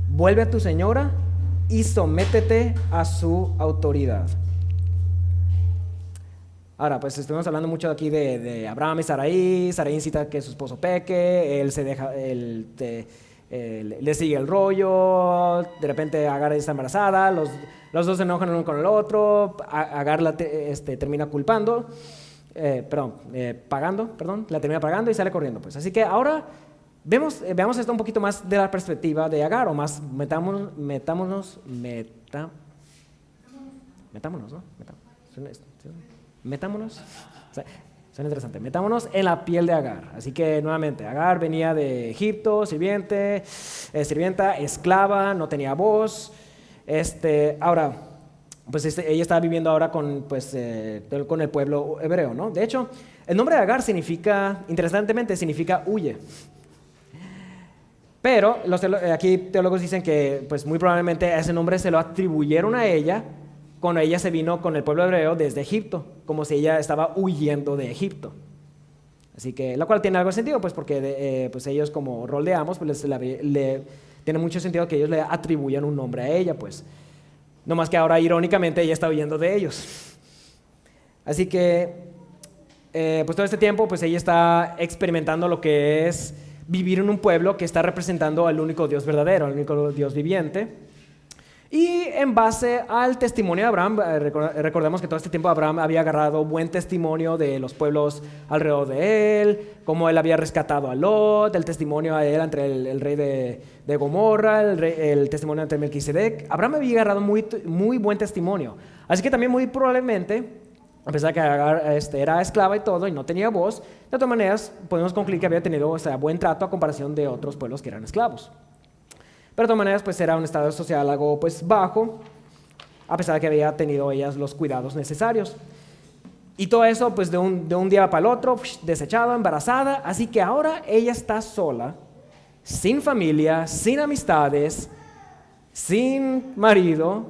vuelve a tu señora y sométete a su autoridad. Ahora, pues estuvimos hablando mucho aquí de Abraham y Sarai. Sarai incita a que su esposo peque, le sigue el rollo, de repente Agar está embarazada, los dos se enojan uno con el otro, Agar termina la termina pagando y sale corriendo. Pues. Así que ahora veamos esto un poquito más de la perspectiva de Agar, o más metámonos, ¿no? Metámonos. Suena interesante. Metámonos en la piel de Agar. Así que nuevamente, Agar venía de Egipto, sirvienta, esclava, no tenía voz. Ahora, pues ella estaba viviendo ahora con el pueblo hebreo, ¿no? De hecho, el nombre de Agar interesantemente, significa huye. Pero aquí teólogos dicen que pues muy probablemente ese nombre se lo atribuyeron a ella cuando ella se vino con el pueblo hebreo desde Egipto, como si ella estaba huyendo de Egipto. Así que, lo cual tiene algo de sentido, pues porque pues ellos como rol de amos, pues tiene mucho sentido que ellos le atribuyan un nombre a ella, pues. No más que ahora, irónicamente, ella está huyendo de ellos. Así que, pues todo este tiempo, pues ella está experimentando lo que es vivir en un pueblo que está representando al único Dios verdadero, al único Dios viviente. Y en base al testimonio de Abraham, recordemos que todo este tiempo Abraham había agarrado buen testimonio de los pueblos alrededor de él, cómo él había rescatado a Lot, el testimonio a él entre el rey de Gomorra, el testimonio ante Melquisedec. Abraham había agarrado muy buen testimonio. Así que también muy probablemente, a pesar de que Agar era esclava y todo y no tenía voz, de todas maneras podemos concluir que había tenido buen trato a comparación de otros pueblos que eran esclavos. Pero de todas maneras, pues era un estado social algo pues bajo, a pesar de que había tenido ellas los cuidados necesarios. Y todo eso, pues de un día para el otro, desechada, embarazada. Así que ahora ella está sola, sin familia, sin amistades, sin marido,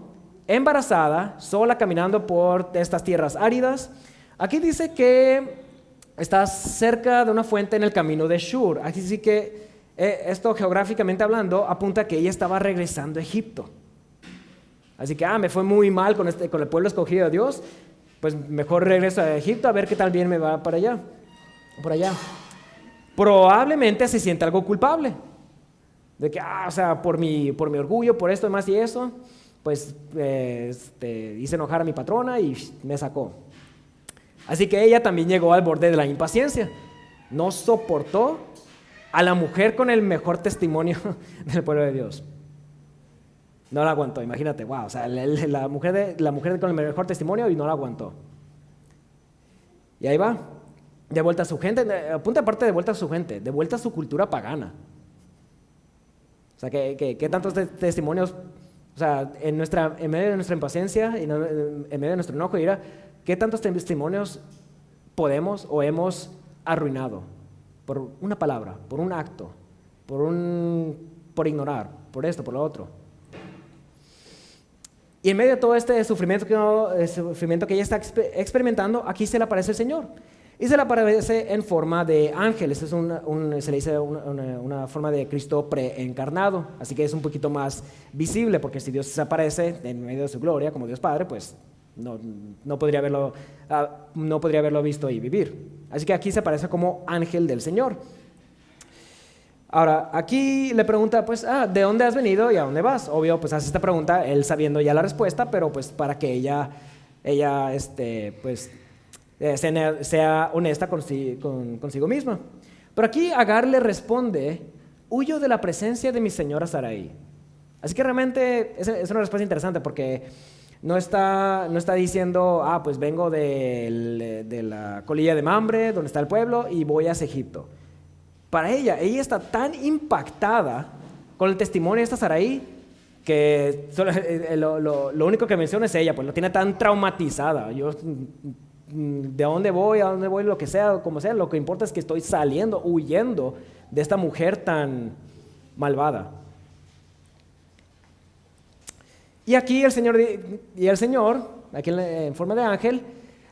embarazada, sola caminando por estas tierras áridas. Aquí dice que está cerca de una fuente en el camino de Shur. Aquí sí que esto geográficamente hablando apunta a que ella estaba regresando a Egipto. Así que me fue muy mal con el pueblo escogido de Dios, pues mejor regreso a Egipto a ver qué tal bien me va por allá. Probablemente se siente algo culpable de que por mi orgullo, por esto, más y eso, pues hice enojar a mi patrona y me sacó. Así que ella también llegó al borde de la impaciencia. No soportó a la mujer con el mejor testimonio del pueblo de Dios. No la aguantó, imagínate, wow, la mujer con el mejor testimonio y no la aguantó. Y ahí va, de vuelta a su gente, punto aparte de vuelta a su gente, de vuelta a su cultura pagana. O sea, que tantos testimonios, o sea, en medio de nuestra impaciencia, en medio de nuestro enojo, ¿qué tantos testimonios podemos o hemos arruinado? Por una palabra, por un acto, por ignorar, por esto, por lo otro. Y en medio de todo este sufrimiento que ella está experimentando, aquí se le aparece el Señor. Y se le aparece en forma de ángel. Eso es se le dice una forma de Cristo preencarnado. Así que es un poquito más visible, porque si Dios se aparece en medio de su gloria, como Dios Padre, pues no podría haberlo visto y vivir. Así que aquí se aparece como ángel del Señor. Ahora, aquí le pregunta, pues, ¿de dónde has venido y a dónde vas? Obvio, pues hace esta pregunta, él sabiendo ya la respuesta, pero pues para que ella sea honesta consigo misma. Pero aquí Agar le responde, huyo de la presencia de mi señora Sarai. Así que realmente es una respuesta interesante porque no está diciendo, pues vengo de la colilla de Mamre, donde está el pueblo, y voy hacia Egipto. Para ella está tan impactada con el testimonio de esta Sarai que lo único que menciona es ella, pues lo tiene tan traumatizada. De dónde voy, a dónde voy, lo que sea, como sea, lo que importa es que estoy huyendo de esta mujer tan malvada. Y aquí el Señor, aquí en forma de ángel,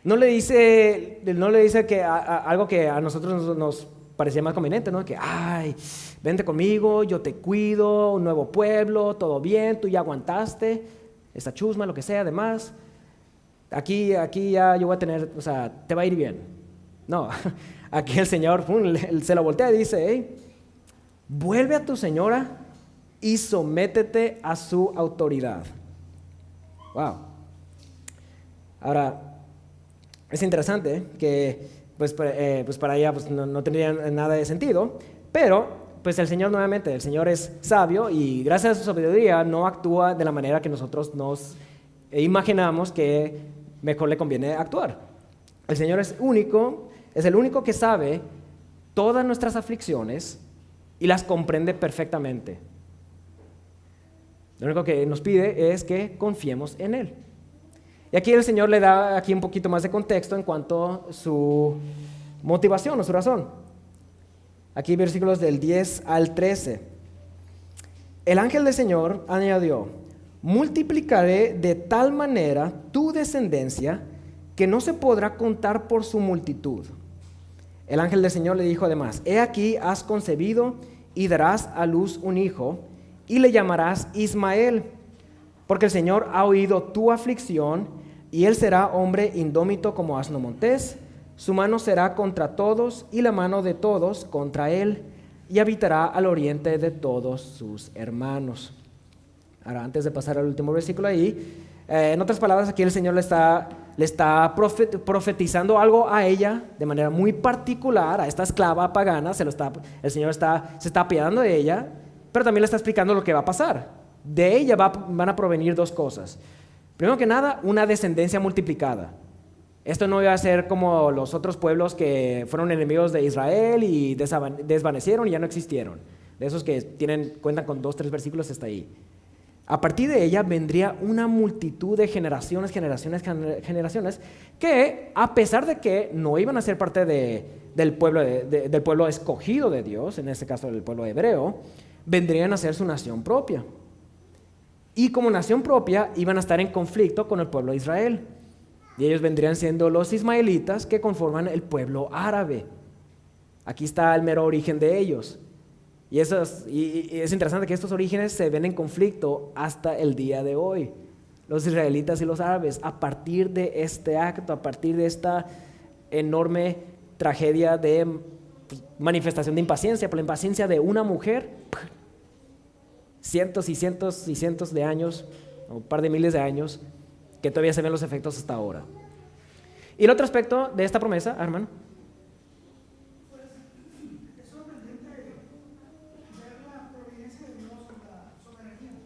no le dice que algo que a nosotros nos parecía más conveniente, ¿no? Que, vente conmigo, yo te cuido, un nuevo pueblo, todo bien, tú ya aguantaste, esta chusma, lo que sea, además. Aquí ya yo voy a tener, te va a ir bien. No, aquí el Señor se lo voltea y dice, vuelve a tu señora y sométete a su autoridad. Wow. Ahora, es interesante que pues para ella pues, no tendría nada de sentido, pero pues el Señor es sabio y gracias a su sabiduría no actúa de la manera que nosotros nos imaginamos que mejor le conviene actuar. El Señor es el único que sabe todas nuestras aflicciones y las comprende perfectamente. Lo único que nos pide es que confiemos en Él. Y aquí el Señor le da aquí un poquito más de contexto en cuanto a su motivación o su razón. Aquí versículos del 10 al 13. El ángel del Señor añadió: multiplicaré de tal manera tu descendencia que no se podrá contar por su multitud. El ángel del Señor le dijo además: he aquí has concebido y darás a luz un hijo y le llamarás Ismael, porque el Señor ha oído tu aflicción y él será hombre indómito como asno montés. Su mano será contra todos y la mano de todos contra él, y habitará al oriente de todos sus hermanos. Ahora, antes de pasar al último versículo ahí, en otras palabras, aquí el Señor le está profetizando algo a ella de manera muy particular, a esta esclava pagana. El Señor se está apiadando de ella, pero también le está explicando lo que va a pasar. De ella van a provenir dos cosas. Primero que nada, una descendencia multiplicada. Esto no iba a ser como los otros pueblos que fueron enemigos de Israel y desvanecieron y ya no existieron. De esos que cuentan con 2, 3 versículos hasta ahí. A partir de ella vendría una multitud de generaciones, que a pesar de que no iban a ser parte del pueblo escogido de Dios, en este caso del pueblo hebreo, vendrían a ser su nación propia. Y como nación propia iban a estar en conflicto con el pueblo de Israel. Y ellos vendrían siendo los ismaelitas, que conforman el pueblo árabe. Aquí está el mero origen de ellos. Y es interesante que estos orígenes se ven en conflicto hasta el día de hoy. Los israelitas y los árabes, a partir de este acto, a partir de esta enorme tragedia de manifestación de impaciencia, por la impaciencia de una mujer, cientos y cientos y cientos de años, o un par de miles de años, que todavía se ven los efectos hasta ahora. Y el otro aspecto de esta promesa, hermano. Pues es sorprendente ver la providencia de Dios con la soberanía.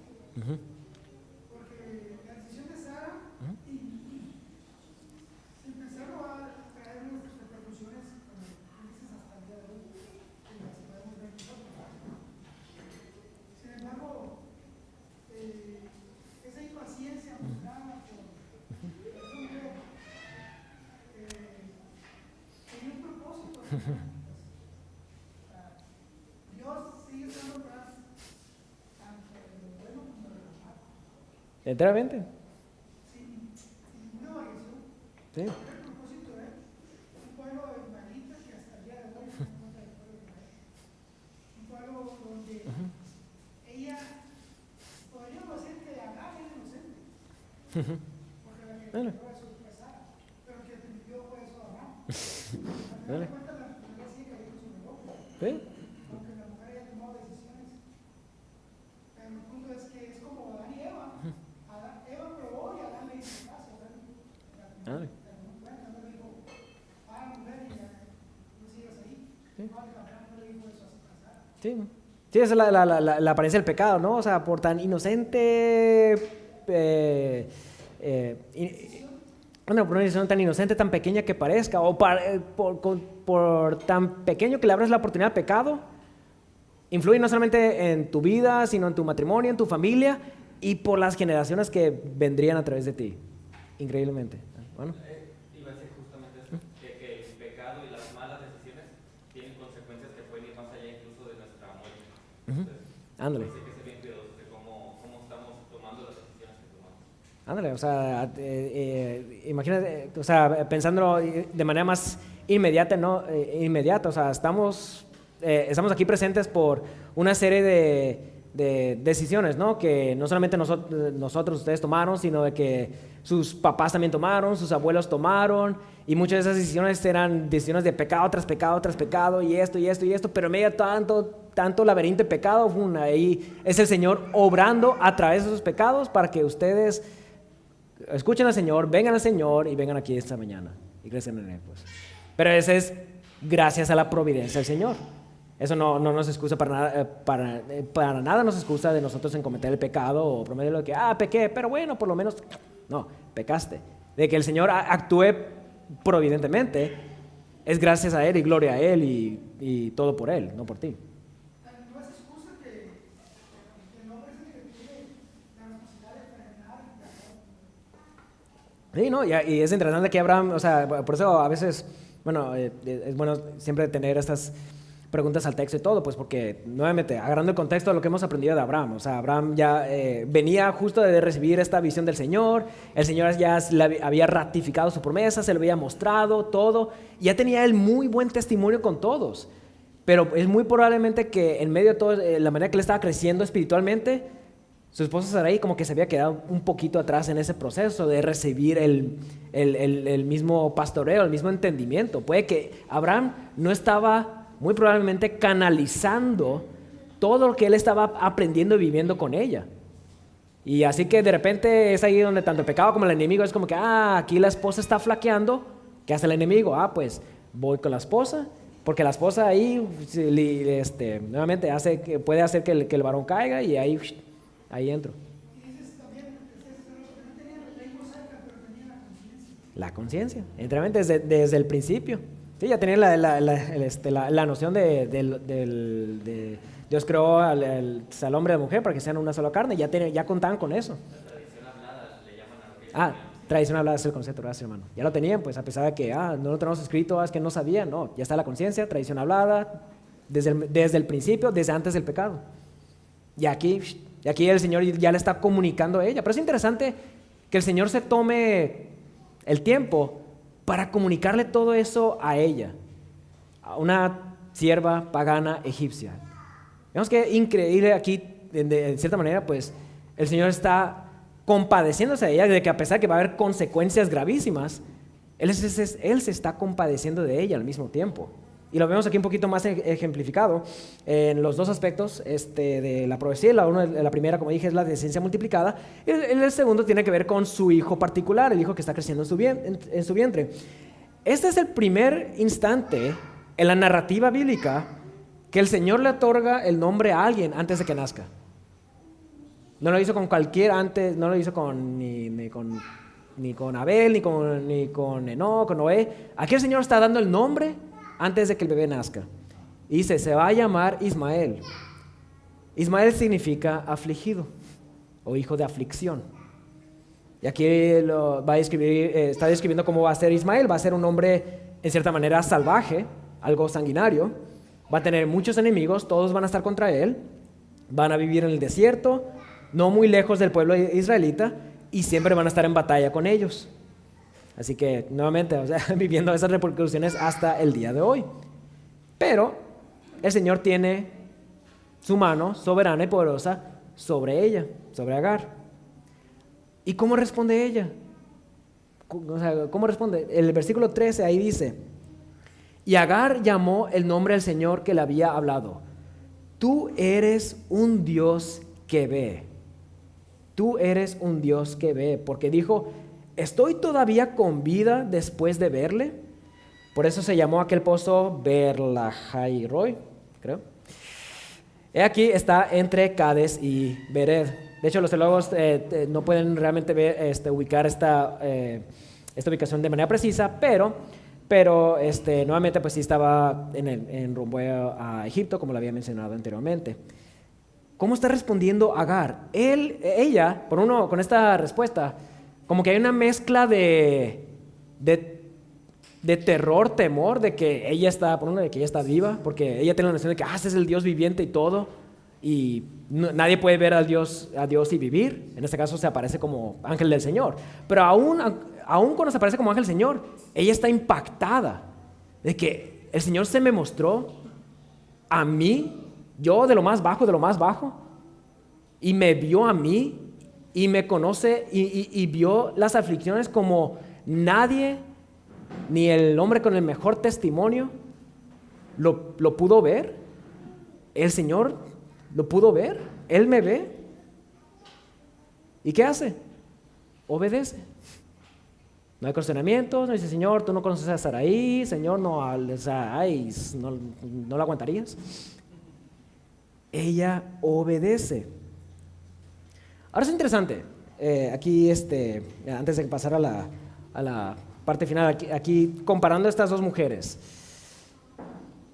Porque la decisión de Sara, sin pensarlo, va a traer unas repercusiones, como dices, hasta el día de hoy, que las podemos ver nosotros. Sin embargo, esa impaciencia mostrada por esa mujer tenía un propósito. Dios sigue estando atrás, tanto de lo bueno como de lo malo. Enteramente. Sin ninguna variación. Sí. El propósito es un pueblo ismaelita que hasta el día de hoy se encuentra el pueblo de Israel. Un pueblo donde ella, podríamos decir que Agar es inocente, porque la que cometió eso fue Sara, pero que permitió fue eso Abraham. Al final de cuentas, la mujer sigue cayendo sobre el hombre, ¿Sí? aunque la mujer haya tomado decisiones. Pero el punto es que es como Adán y Eva. Eva probó y Adán le hizo caso. Ah, No le dijo, mujer, y ya no sigas ahí. Igual que Abraham no le dijo eso a Sara. sí. Sí, esa es la apariencia del pecado, ¿no? O sea, por tan inocente, por una decisión tan inocente, tan pequeña que parezca, o por tan pequeño que le abres la oportunidad al pecado, influye no solamente en tu vida, sino en tu matrimonio, en tu familia, y por las generaciones que vendrían a través de ti. Increíblemente. Bueno. Iba a decir justamente eso, que el pecado y las malas decisiones tienen consecuencias que pueden ir más allá incluso de nuestra muerte. Entonces, Ándale. hay que ser bien cuidadosos de cómo estamos tomando las decisiones que tomamos. Ándale, o sea, imagínate, o sea, pensándolo de manera más inmediata, ¿no? Inmediata, o sea, estamos aquí presentes por una serie de decisiones, ¿no? Que no solamente nosotros, ustedes tomaron, sino de que sus papás también tomaron, sus abuelos tomaron, y muchas de esas decisiones eran decisiones de pecado tras pecado tras pecado, y esto, pero en medio de tanto laberinto de pecado, ahí es el Señor obrando a través de esos pecados para que ustedes escuchen al Señor, vengan al Señor y vengan aquí esta mañana y crecen en Él, pues. Pero eso es gracias a la providencia del Señor. Eso no nos excusa para nada, para nada nos excusa de nosotros en cometer el pecado o prometer lo que, pequé, pero bueno, por lo menos, no, pecaste. De que el Señor actúe providentemente es gracias a Él y gloria a Él y todo por Él, no por ti. No es excusa que el hombre es el que tiene la necesidad de frenar y de hacer. Sí, ¿no? Y es interesante que Abraham, o sea, por eso a veces, bueno, es bueno siempre tener estas preguntas al texto y todo, pues porque nuevamente, agarrando el contexto de lo que hemos aprendido de Abraham, o sea, Abraham ya venía justo de recibir esta visión del Señor, el Señor ya le había ratificado su promesa, se lo había mostrado todo, y ya tenía él muy buen testimonio con todos, pero es muy probablemente que en medio de todo, la manera que él estaba creciendo espiritualmente, su esposa Sarai como que se había quedado un poquito atrás en ese proceso de recibir el mismo pastoreo, el mismo entendimiento. Puede que Abraham no estaba muy probablemente canalizando todo lo que él estaba aprendiendo y viviendo con ella. Y así que de repente es ahí donde tanto el pecado como el enemigo es como que, aquí la esposa está flaqueando, ¿qué hace el enemigo? Pues voy con la esposa, porque la esposa ahí nuevamente puede hacer que el varón caiga y ahí entro. Y dices también, no tenía la lengua cerca, pero tenía la conciencia. La conciencia, enteramente desde el principio. Sí, ya tenían la noción de Dios creó al hombre y a la mujer para que sean una sola carne, ya contaban con eso. La tradición hablada le llaman a lo que ellos Tradición hablada es el concepto, gracias hermano. Ya lo tenían, pues a pesar de que no lo tenemos escrito, es que no sabían, no, ya está la conciencia, tradición hablada, desde el principio, desde antes del pecado. Y aquí el Señor ya le está comunicando a ella, pero es interesante que el Señor se tome el tiempo para comunicarle todo eso a ella, a una sierva pagana egipcia. Vemos que increíble aquí, de cierta manera, pues el Señor está compadeciéndose de ella, de que a pesar de que va a haber consecuencias gravísimas, Él se está compadeciendo de ella al mismo tiempo. Y lo vemos aquí un poquito más ejemplificado en los dos aspectos de la profecía. La primera, como dije, es la descendencia multiplicada. Y el segundo tiene que ver con su hijo particular, el hijo que está creciendo en su vientre. Este es el primer instante en la narrativa bíblica que el Señor le otorga el nombre a alguien antes de que nazca. No lo hizo con cualquiera antes, no lo hizo ni con Abel, ni con Enoc, con Noé. Aquí el Señor está dando el nombre antes de que el bebé nazca. Y dice, se va a llamar Ismael. Ismael significa afligido o hijo de aflicción. Y aquí está describiendo cómo va a ser Ismael. Va a ser un hombre en cierta manera salvaje, algo sanguinario. Va a tener muchos enemigos, todos van a estar contra él. Van a vivir en el desierto, no muy lejos del pueblo israelita, y siempre van a estar en batalla con ellos. Así que, nuevamente, viviendo esas repercusiones hasta el día de hoy. Pero el Señor tiene su mano soberana y poderosa sobre ella, sobre Agar. ¿Y cómo responde ella? ¿Cómo responde? El versículo 13 ahí dice, y Agar llamó el nombre del Señor que le había hablado. Tú eres un Dios que ve. Tú eres un Dios que ve. Porque dijo, ¿estoy todavía con vida después de verle? Por eso se llamó aquel pozo Berlahairoi, creo. Aquí está entre Cades y Bered. De hecho, los teólogos no pueden realmente ubicar esta ubicación de manera precisa, pero nuevamente pues sí estaba en rumbo a Egipto, como lo había mencionado anteriormente. ¿Cómo está respondiendo Agar? Ella, con esta respuesta, como que hay una mezcla de terror, temor, de que ella está viva, porque ella tiene la noción de que este es el Dios viviente y todo, y nadie puede ver a Dios y vivir. En este caso se aparece como ángel del Señor. Pero aún cuando se aparece como ángel del Señor, ella está impactada de que el Señor se me mostró a mí, yo de lo más bajo, y me vio a mí, y me conoce, y vio las aflicciones como nadie, ni el hombre con el mejor testimonio, lo pudo ver. El Señor lo pudo ver, Él me ve. ¿Y qué hace? Obedece. No hay cuestionamientos, no dice, Señor, tú no conoces a Sarai, Señor, no la aguantarías. Ella obedece. Ahora es interesante, aquí antes de pasar a la parte final, aquí comparando estas dos mujeres.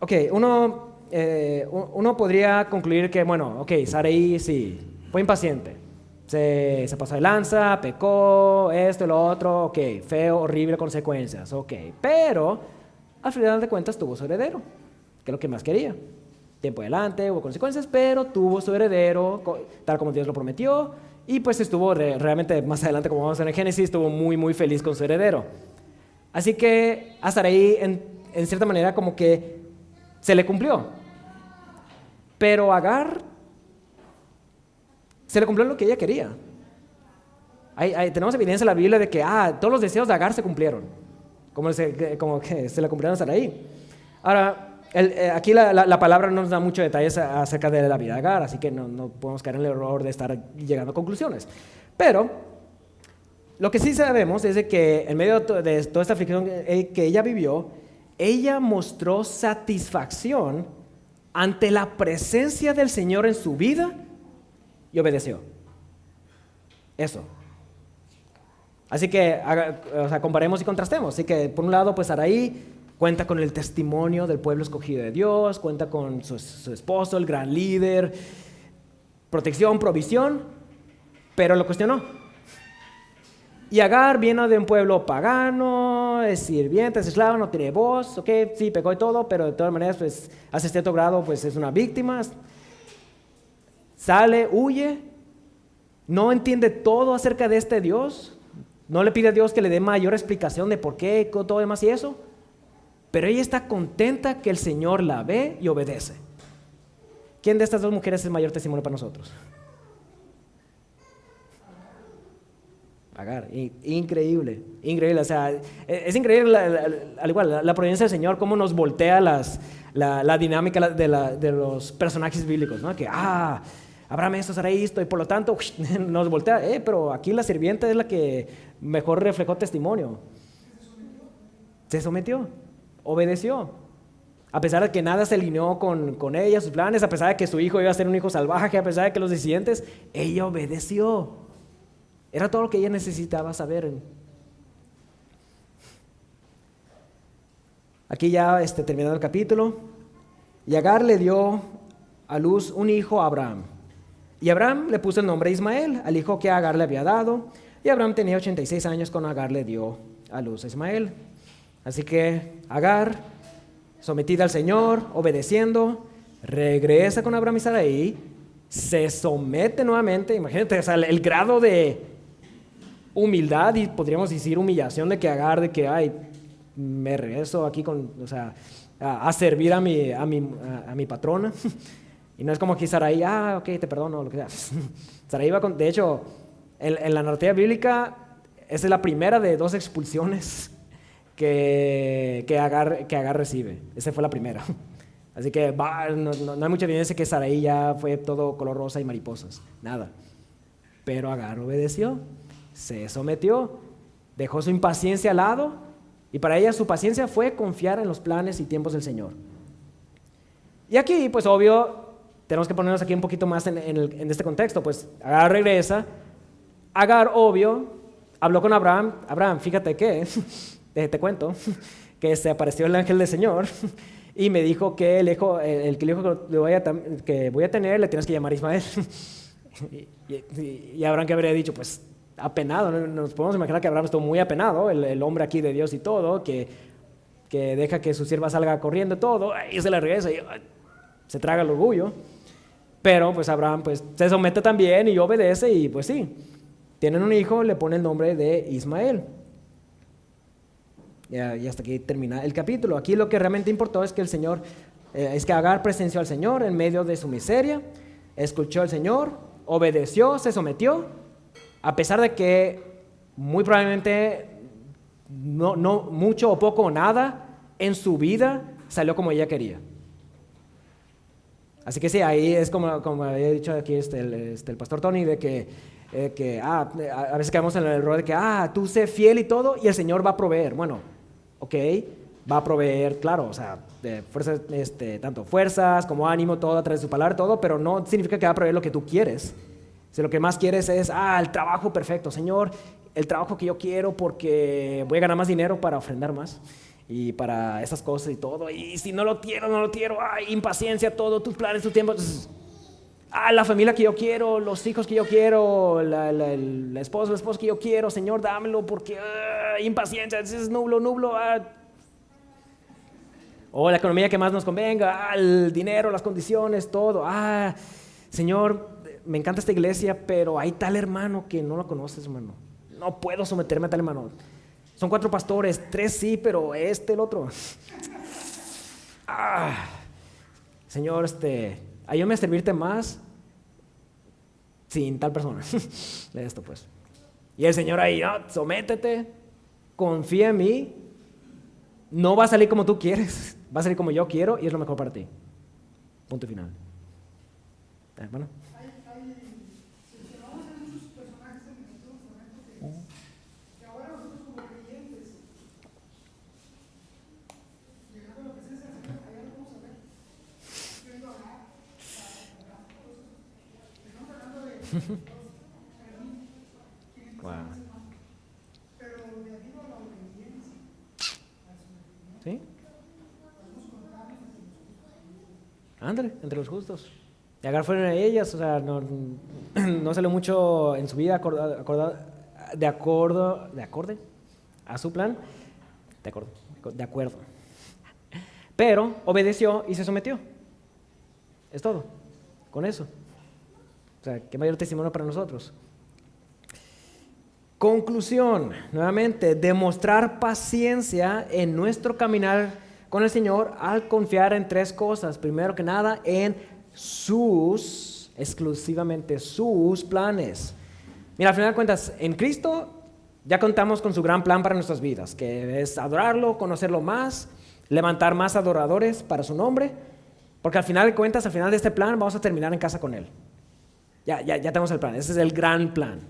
Ok, uno podría concluir que, Sarai sí, fue impaciente. Se pasó de lanza, pecó, esto y lo otro, ok, feo, horrible, consecuencias, ok. Pero al final de cuentas tuvo su heredero, que es lo que más quería. Tiempo adelante, hubo consecuencias, pero tuvo su heredero, tal como Dios lo prometió, y pues estuvo realmente más adelante, como vamos a ver en Génesis, estuvo muy, muy feliz con su heredero. Así que hasta ahí, en cierta manera, como que se le cumplió. Pero a Agar se le cumplió lo que ella quería. Tenemos evidencia en la Biblia de que todos los deseos de Agar se cumplieron, como que se le cumplieron a Sarai. Ahora, aquí la palabra no nos da muchos detalles acerca de la vida de Agar, así que no podemos caer en el error de estar llegando a conclusiones. Pero lo que sí sabemos es de que en medio de toda esta aflicción que ella vivió, ella mostró satisfacción ante la presencia del Señor en su vida y obedeció. Eso. Así que, comparemos y contrastemos. Así que, por un lado, pues Sarai cuenta con el testimonio del pueblo escogido de Dios, cuenta con su esposo, el gran líder, protección, provisión, pero lo cuestionó. Y Agar viene de un pueblo pagano, es sirviente, es esclavo, no tiene voz, ok, sí, pecó y todo, pero de todas maneras, pues, hasta cierto grado, pues, es una víctima. Sale, huye, no entiende todo acerca de este Dios, no le pide a Dios que le dé mayor explicación de por qué, todo demás y eso, pero ella está contenta que el Señor la ve y obedece. ¿Quién de estas dos mujeres es el mayor testimonio para nosotros? Agar, increíble, o sea, es increíble al igual la providencia del Señor, cómo nos voltea la dinámica de los personajes bíblicos, ¿no? Que, Abraham esto, Sarai esto, y por lo tanto nos voltea, pero aquí la sirvienta es la que mejor reflejó testimonio. Se sometió, obedeció. A pesar de que nada se alineó con ella, sus planes, a pesar de que su hijo iba a ser un hijo salvaje, a pesar de que los disidentes, ella obedeció. Era todo lo que ella necesitaba saber. Aquí ya terminando el capítulo. Y Agar le dio a luz un hijo a Abraham. Y Abraham le puso el nombre Ismael al hijo que Agar le había dado. Y Abraham tenía 86 años cuando Agar le dio a luz a Ismael. Así que Agar, sometida al Señor, obedeciendo, regresa con Abraham y Sarai, se somete nuevamente. Imagínate, o sea, el grado de humildad y podríamos decir humillación de que Agar, de que me regreso aquí a servir a mi patrona. Y no es como que Sarai, ok, te perdono, lo que sea. Sarai iba de hecho, en la narrativa bíblica, esa es la primera de 2 expulsiones que Agar recibe. Esa fue la primera. Así que no hay mucha evidencia que Sarai ya fue todo color rosa y mariposas. Nada. Pero Agar obedeció. Se sometió, dejó su impaciencia al lado, y para ella su paciencia fue confiar en los planes y tiempos del Señor. Y aquí, pues obvio, tenemos que ponernos aquí un poquito más en este contexto. Pues Agar regresa, Agar, obvio, habló con Abraham. Abraham, fíjate que, te cuento, que se apareció el ángel del Señor y me dijo que el hijo que voy a tener le tienes que llamar Ismael. Y Abraham, que habría dicho, pues apenado, nos podemos imaginar que Abraham estuvo muy apenado, el hombre aquí de Dios y todo, que deja que su sierva salga corriendo y todo, y se le regresa y se traga el orgullo. Pero pues Abraham pues se somete también y obedece, y pues sí, tienen un hijo, le pone el nombre de Ismael. Y hasta aquí termina el capítulo. Aquí lo que realmente importó es que el Señor, es que Agar presenció al Señor en medio de su miseria, escuchó al Señor, obedeció, se sometió, a pesar de que muy probablemente no mucho o poco o nada en su vida salió como ella quería. Así que sí, ahí es como había dicho aquí el pastor Tony, de que a veces caemos en el error de que tú sé fiel y todo y el Señor va a proveer. Bueno, ok, va a proveer, claro, o sea, de fuerzas, tanto fuerzas como ánimo, todo a través de su palabra, todo, pero no significa que va a proveer lo que tú quieres. Si lo que más quieres es, el trabajo perfecto, Señor, el trabajo que yo quiero porque voy a ganar más dinero para ofrendar más y para esas cosas y todo, y si no lo quiero, impaciencia, todo, tus planes, tus tiempos. la familia que yo quiero, los hijos que yo quiero, la esposa, el esposo que yo quiero, Señor, dámelo porque impaciencia, es nublo. O la economía que más nos convenga, el dinero, las condiciones, todo. Señor, me encanta esta iglesia, pero hay tal hermano que no lo conoces, hermano. No puedo someterme a tal hermano. Son 4 pastores, 3 sí, pero el otro. Señor, ayúdame a servirte más sin tal persona. De esto, pues. Y el Señor ahí, sométete, confía en mí. No va a salir como tú quieres, va a salir como yo quiero y es lo mejor para ti. Punto final. Bueno. Si vamos a ver muchos personajes en el Antiguo Testamento que ahora nosotros como creyentes, llegando a la presencia del Señor, allá lo vamos a ver, viendo a orar, estamos hablando de Wow. pero debido a la obediencia, ¿Sí? Ándale, entre los justos. Y Agar fueron ellas, o sea, no salió mucho en su vida de acorde a su plan. De acuerdo. Pero obedeció y se sometió. Es todo. Con eso. O sea, qué mayor testimonio para nosotros. Conclusión, nuevamente, demostrar paciencia en nuestro caminar con el Señor al confiar en 3 cosas. Primero que nada, en exclusivamente sus planes. Mira, al final de cuentas, en Cristo ya contamos con su gran plan para nuestras vidas, que es adorarlo, conocerlo más, levantar más adoradores para su nombre, porque al final de cuentas, al final de este plan, vamos a terminar en casa con Él. Ya tenemos el plan, ese es el gran plan.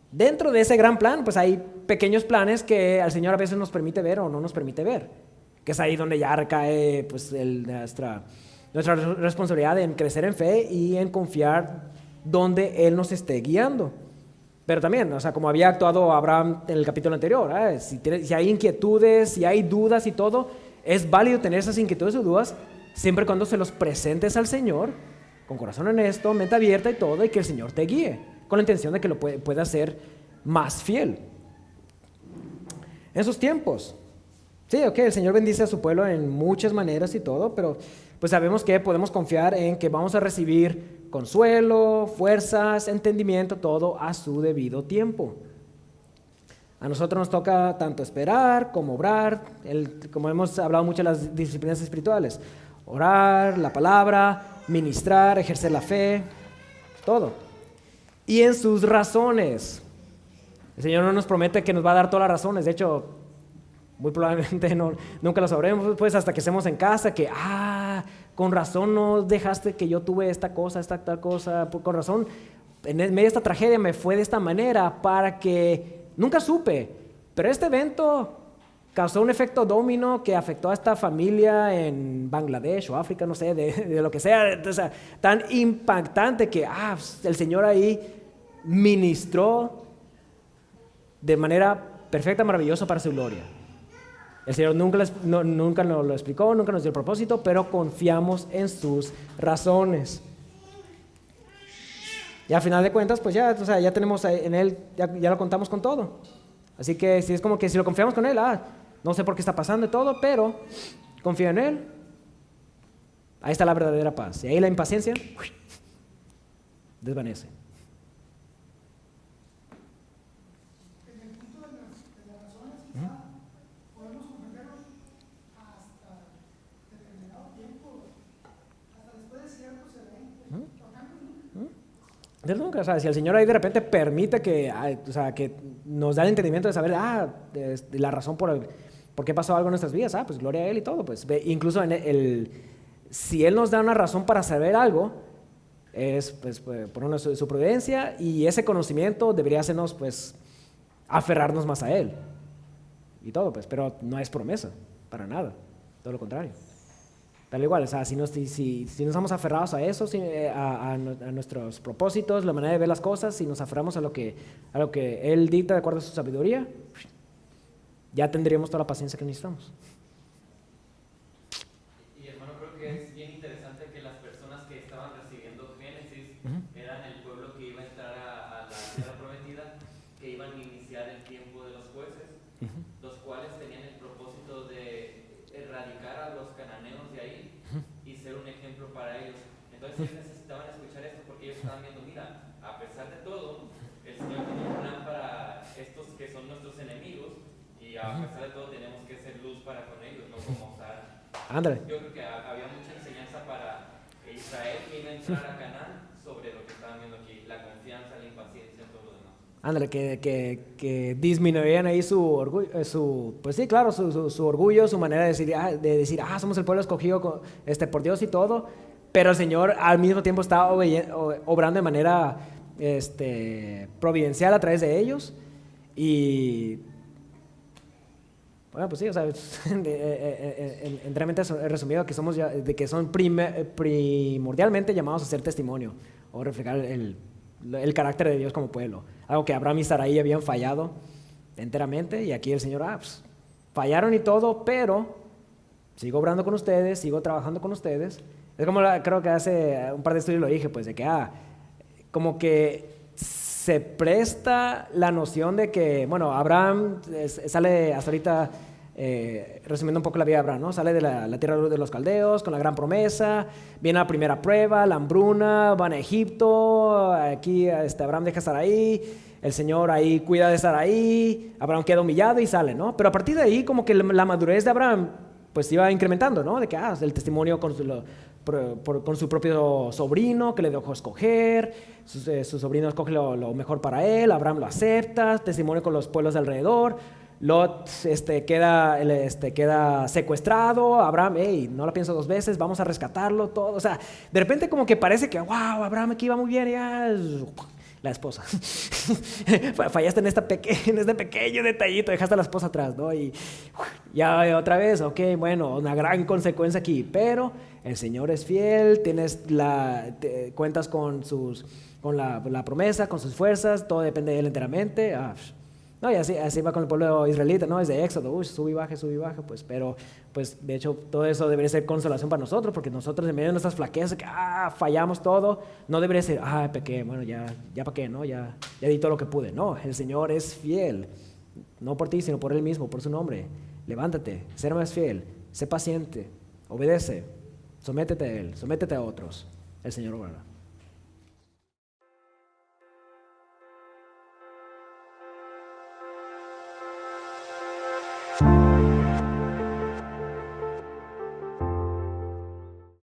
Dentro de ese gran plan, pues hay pequeños planes que al Señor a veces nos permite ver o no nos permite ver, que es ahí donde ya recae pues, nuestra responsabilidad en crecer en fe y en confiar donde Él nos esté guiando. Pero también, o sea, como había actuado Abraham en el capítulo anterior, si hay inquietudes, si hay dudas y todo, es válido tener esas inquietudes o dudas siempre y cuando se los presentes al Señor con corazón honesto, mente abierta y todo, y que el Señor te guíe, con la intención de que lo pueda hacer más fiel. En esos tiempos, sí, el Señor bendice a su pueblo en muchas maneras y todo, pero pues sabemos que podemos confiar en que vamos a recibir consuelo, fuerzas, entendimiento, todo a su debido tiempo. A nosotros nos toca tanto esperar como obrar, como hemos hablado mucho de las disciplinas espirituales, orar, la palabra, ministrar, ejercer la fe, todo. Y en sus razones. El Señor no nos promete que nos va a dar todas las razones, de hecho, muy probablemente nunca lo sabremos, pues hasta que estemos en casa, que, con razón no dejaste que yo tuve esta cosa, esta tal cosa, con razón, en medio de esta tragedia me fue de esta manera, para que, nunca supe, pero este evento causó un efecto dominó que afectó a esta familia en Bangladesh o África, no sé, de lo que sea, entonces, tan impactante que, el Señor ahí ministró de manera perfecta, maravillosa para su gloria. El Señor nunca nos lo explicó, nunca nos dio el propósito, pero confiamos en sus razones. Y al final de cuentas, pues ya tenemos en Él, ya lo contamos con todo. Así que si es como que si lo confiamos con Él, no sé por qué está pasando y todo, pero confío en Él. Ahí está la verdadera paz. Y ahí la impaciencia desvanece. Nunca, o sea, si el Señor ahí de repente permite que nos da el entendimiento de saber de la razón por qué pasó algo en nuestras vidas, pues gloria a Él y todo, pues incluso si Él nos da una razón para saber algo, es pues, por su prudencia, y ese conocimiento debería hacernos pues aferrarnos más a Él y todo, pues, pero no es promesa, para nada, todo lo contrario. Pero igual, o sea, si nos estamos aferrados a eso, a nuestros propósitos, la manera de ver las cosas, si nos aferramos a lo que Él dicta de acuerdo a su sabiduría, ya tendríamos toda la paciencia que necesitamos. Y hermano, creo que es bien interesante que las personas que estaban recibiendo Génesis los cananeos de ahí y ser un ejemplo para ellos. Entonces ellos necesitaban escuchar esto porque ellos estaban viendo, mira, a pesar de todo, el Señor tiene un plan para estos que son nuestros enemigos y a pesar de todo tenemos que ser luz para con ellos, no como Sara. Ándale. Yo creo que había mucha enseñanza para Israel que iba a entrar a Canaán sobre lo que estaban viendo aquí, la confianza, la impaciencia, todo lo demás. Ándale, que disminuían ahí su orgullo, pues sí, claro, su orgullo, su manera de decir, somos el pueblo escogido por Dios y todo, pero el Señor al mismo tiempo estaba obrando de manera providencial a través de ellos. Y bueno, pues sí, o sea, enteramente resumido que somos de que son primordialmente llamados a ser testimonio o reflejar el carácter de Dios como pueblo. Algo que Abraham y Sarai habían fallado enteramente, y aquí el Señor, pues, fallaron y todo, pero sigo obrando con ustedes, sigo trabajando con ustedes. Es como creo que hace un par de estudios lo dije, pues, de que como que se presta la noción de que, bueno, Abraham sale hasta ahorita, resumiendo un poco la vida de Abraham, ¿no? Sale de la tierra de los caldeos con la gran promesa, viene la primera prueba, la hambruna, van a Egipto, aquí Abraham deja estar ahí, el Señor ahí cuida de estar ahí, Abraham queda humillado y sale, ¿no? Pero a partir de ahí como que la madurez de Abraham pues iba incrementando, ¿no? De que el testimonio con su propio sobrino que le dejó escoger, su sobrino escoge lo mejor para él, Abraham lo acepta, testimonio con los pueblos de alrededor, Lot queda secuestrado, Abraham, no la pienso dos veces, vamos a rescatarlo, todo, o sea, de repente como que parece que, wow, Abraham aquí iba muy bien, ya, la esposa, fallaste en este pequeño detallito, dejaste a la esposa atrás, ¿no? Y ya otra vez, ok, bueno, una gran consecuencia aquí, pero el Señor es fiel, cuentas con la promesa, con sus fuerzas, todo depende de Él enteramente. No, y así va con el pueblo israelita, ¿no? Es de Éxodo, sube y baja, pues, pero, pues, de hecho, todo eso debería ser consolación para nosotros, porque nosotros en medio de nuestras flaquezas, que fallamos todo, no debería ser, pequé, bueno, ya para qué, ¿no? Ya di todo lo que pude. No, el Señor es fiel, no por ti, sino por Él mismo, por su nombre. Levántate, sé más fiel, sé paciente, obedece, sométete a Él, sométete a otros. El Señor obrará.